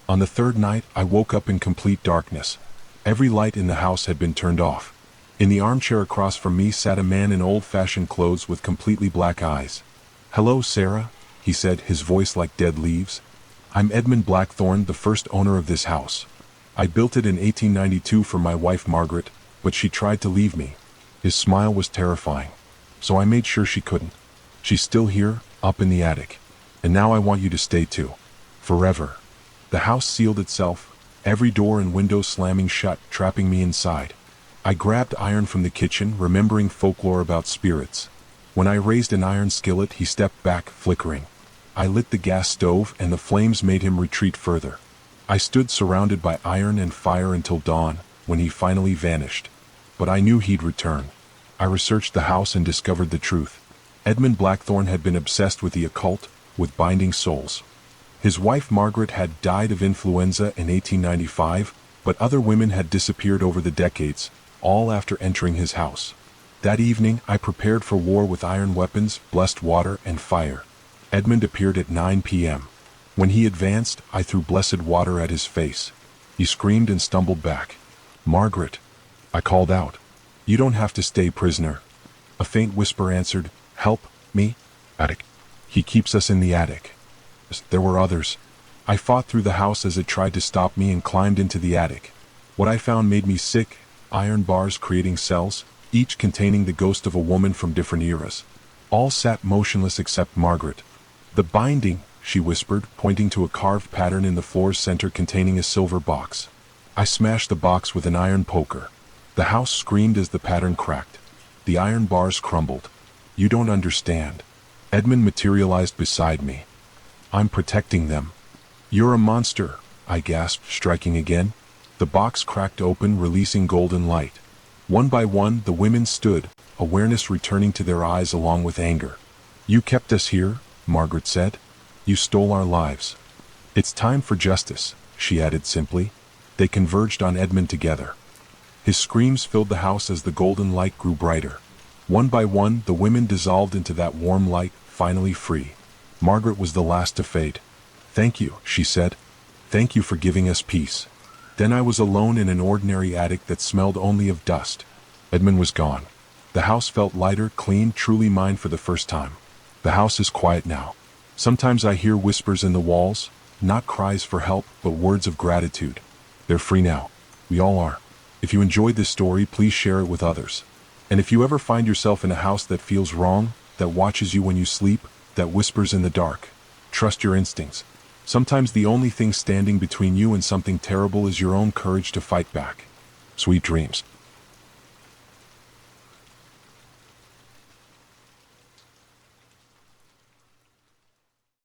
On the third night, I woke up in complete darkness. Every light in the house had been turned off. In the armchair across from me sat a man in old-fashioned clothes with completely black eyes. "Hello, Sarah," he said, his voice like dead leaves. "I'm Edmund Blackthorne, the first owner of this house. I built it in 1892 for my wife Margaret, but she tried to leave me." His smile was terrifying. "So I made sure she couldn't. She's still here, up in the attic. And now I want you to stay too. Forever." The house sealed itself, every door and window slamming shut, trapping me inside. I grabbed iron from the kitchen, remembering folklore about spirits. When I raised an iron skillet, he stepped back, flickering. I lit the gas stove, and the flames made him retreat further. I stood surrounded by iron and fire until dawn, when he finally vanished. But I knew he'd return. I researched the house and discovered the truth. Edmund Blackthorne had been obsessed with the occult, with binding souls. His wife Margaret had died of influenza in 1895, but other women had disappeared over the decades, all after entering his house. That evening, I prepared for war with iron weapons, blessed water, and fire. Edmund appeared at 9 p.m. When he advanced, I threw blessed water at his face. He screamed and stumbled back. "Margaret," I called out. "You don't have to stay prisoner." A faint whisper answered, "Help me?" "Attic. He keeps us in the attic." There were others. I fought through the house as it tried to stop me and climbed into the attic. What I found made me sick. Iron bars creating cells, each containing the ghost of a woman from different eras. All sat motionless except Margaret. "The binding," she whispered, pointing to a carved pattern in the floor's center containing a silver box. I smashed the box with an iron poker. The house screamed as the pattern cracked. The iron bars crumbled. You don't understand. Edmund materialized beside me. I'm protecting them. You're a monster, I gasped, striking again. The box cracked open, releasing golden light. One by one, the women stood, awareness returning to their eyes along with anger. You kept us here, Margaret said. You stole our lives. It's time for justice, she added simply. They converged on Edmund together. His screams filled the house as the golden light grew brighter. One by one, the women dissolved into that warm light, finally free. Margaret was the last to fade. Thank you, she said. Thank you for giving us peace. Then I was alone in an ordinary attic that smelled only of dust. Edmund was gone. The house felt lighter, clean, truly mine for the first time. The house is quiet now. Sometimes I hear whispers in the walls, not cries for help, but words of gratitude. They're free now. We all are. If you enjoyed this story, please share it with others. And if you ever find yourself in a house that feels wrong, that watches you when you sleep, that whispers in the dark, trust your instincts. Sometimes the only thing standing between you and something terrible is your own courage to fight back. Sweet dreams.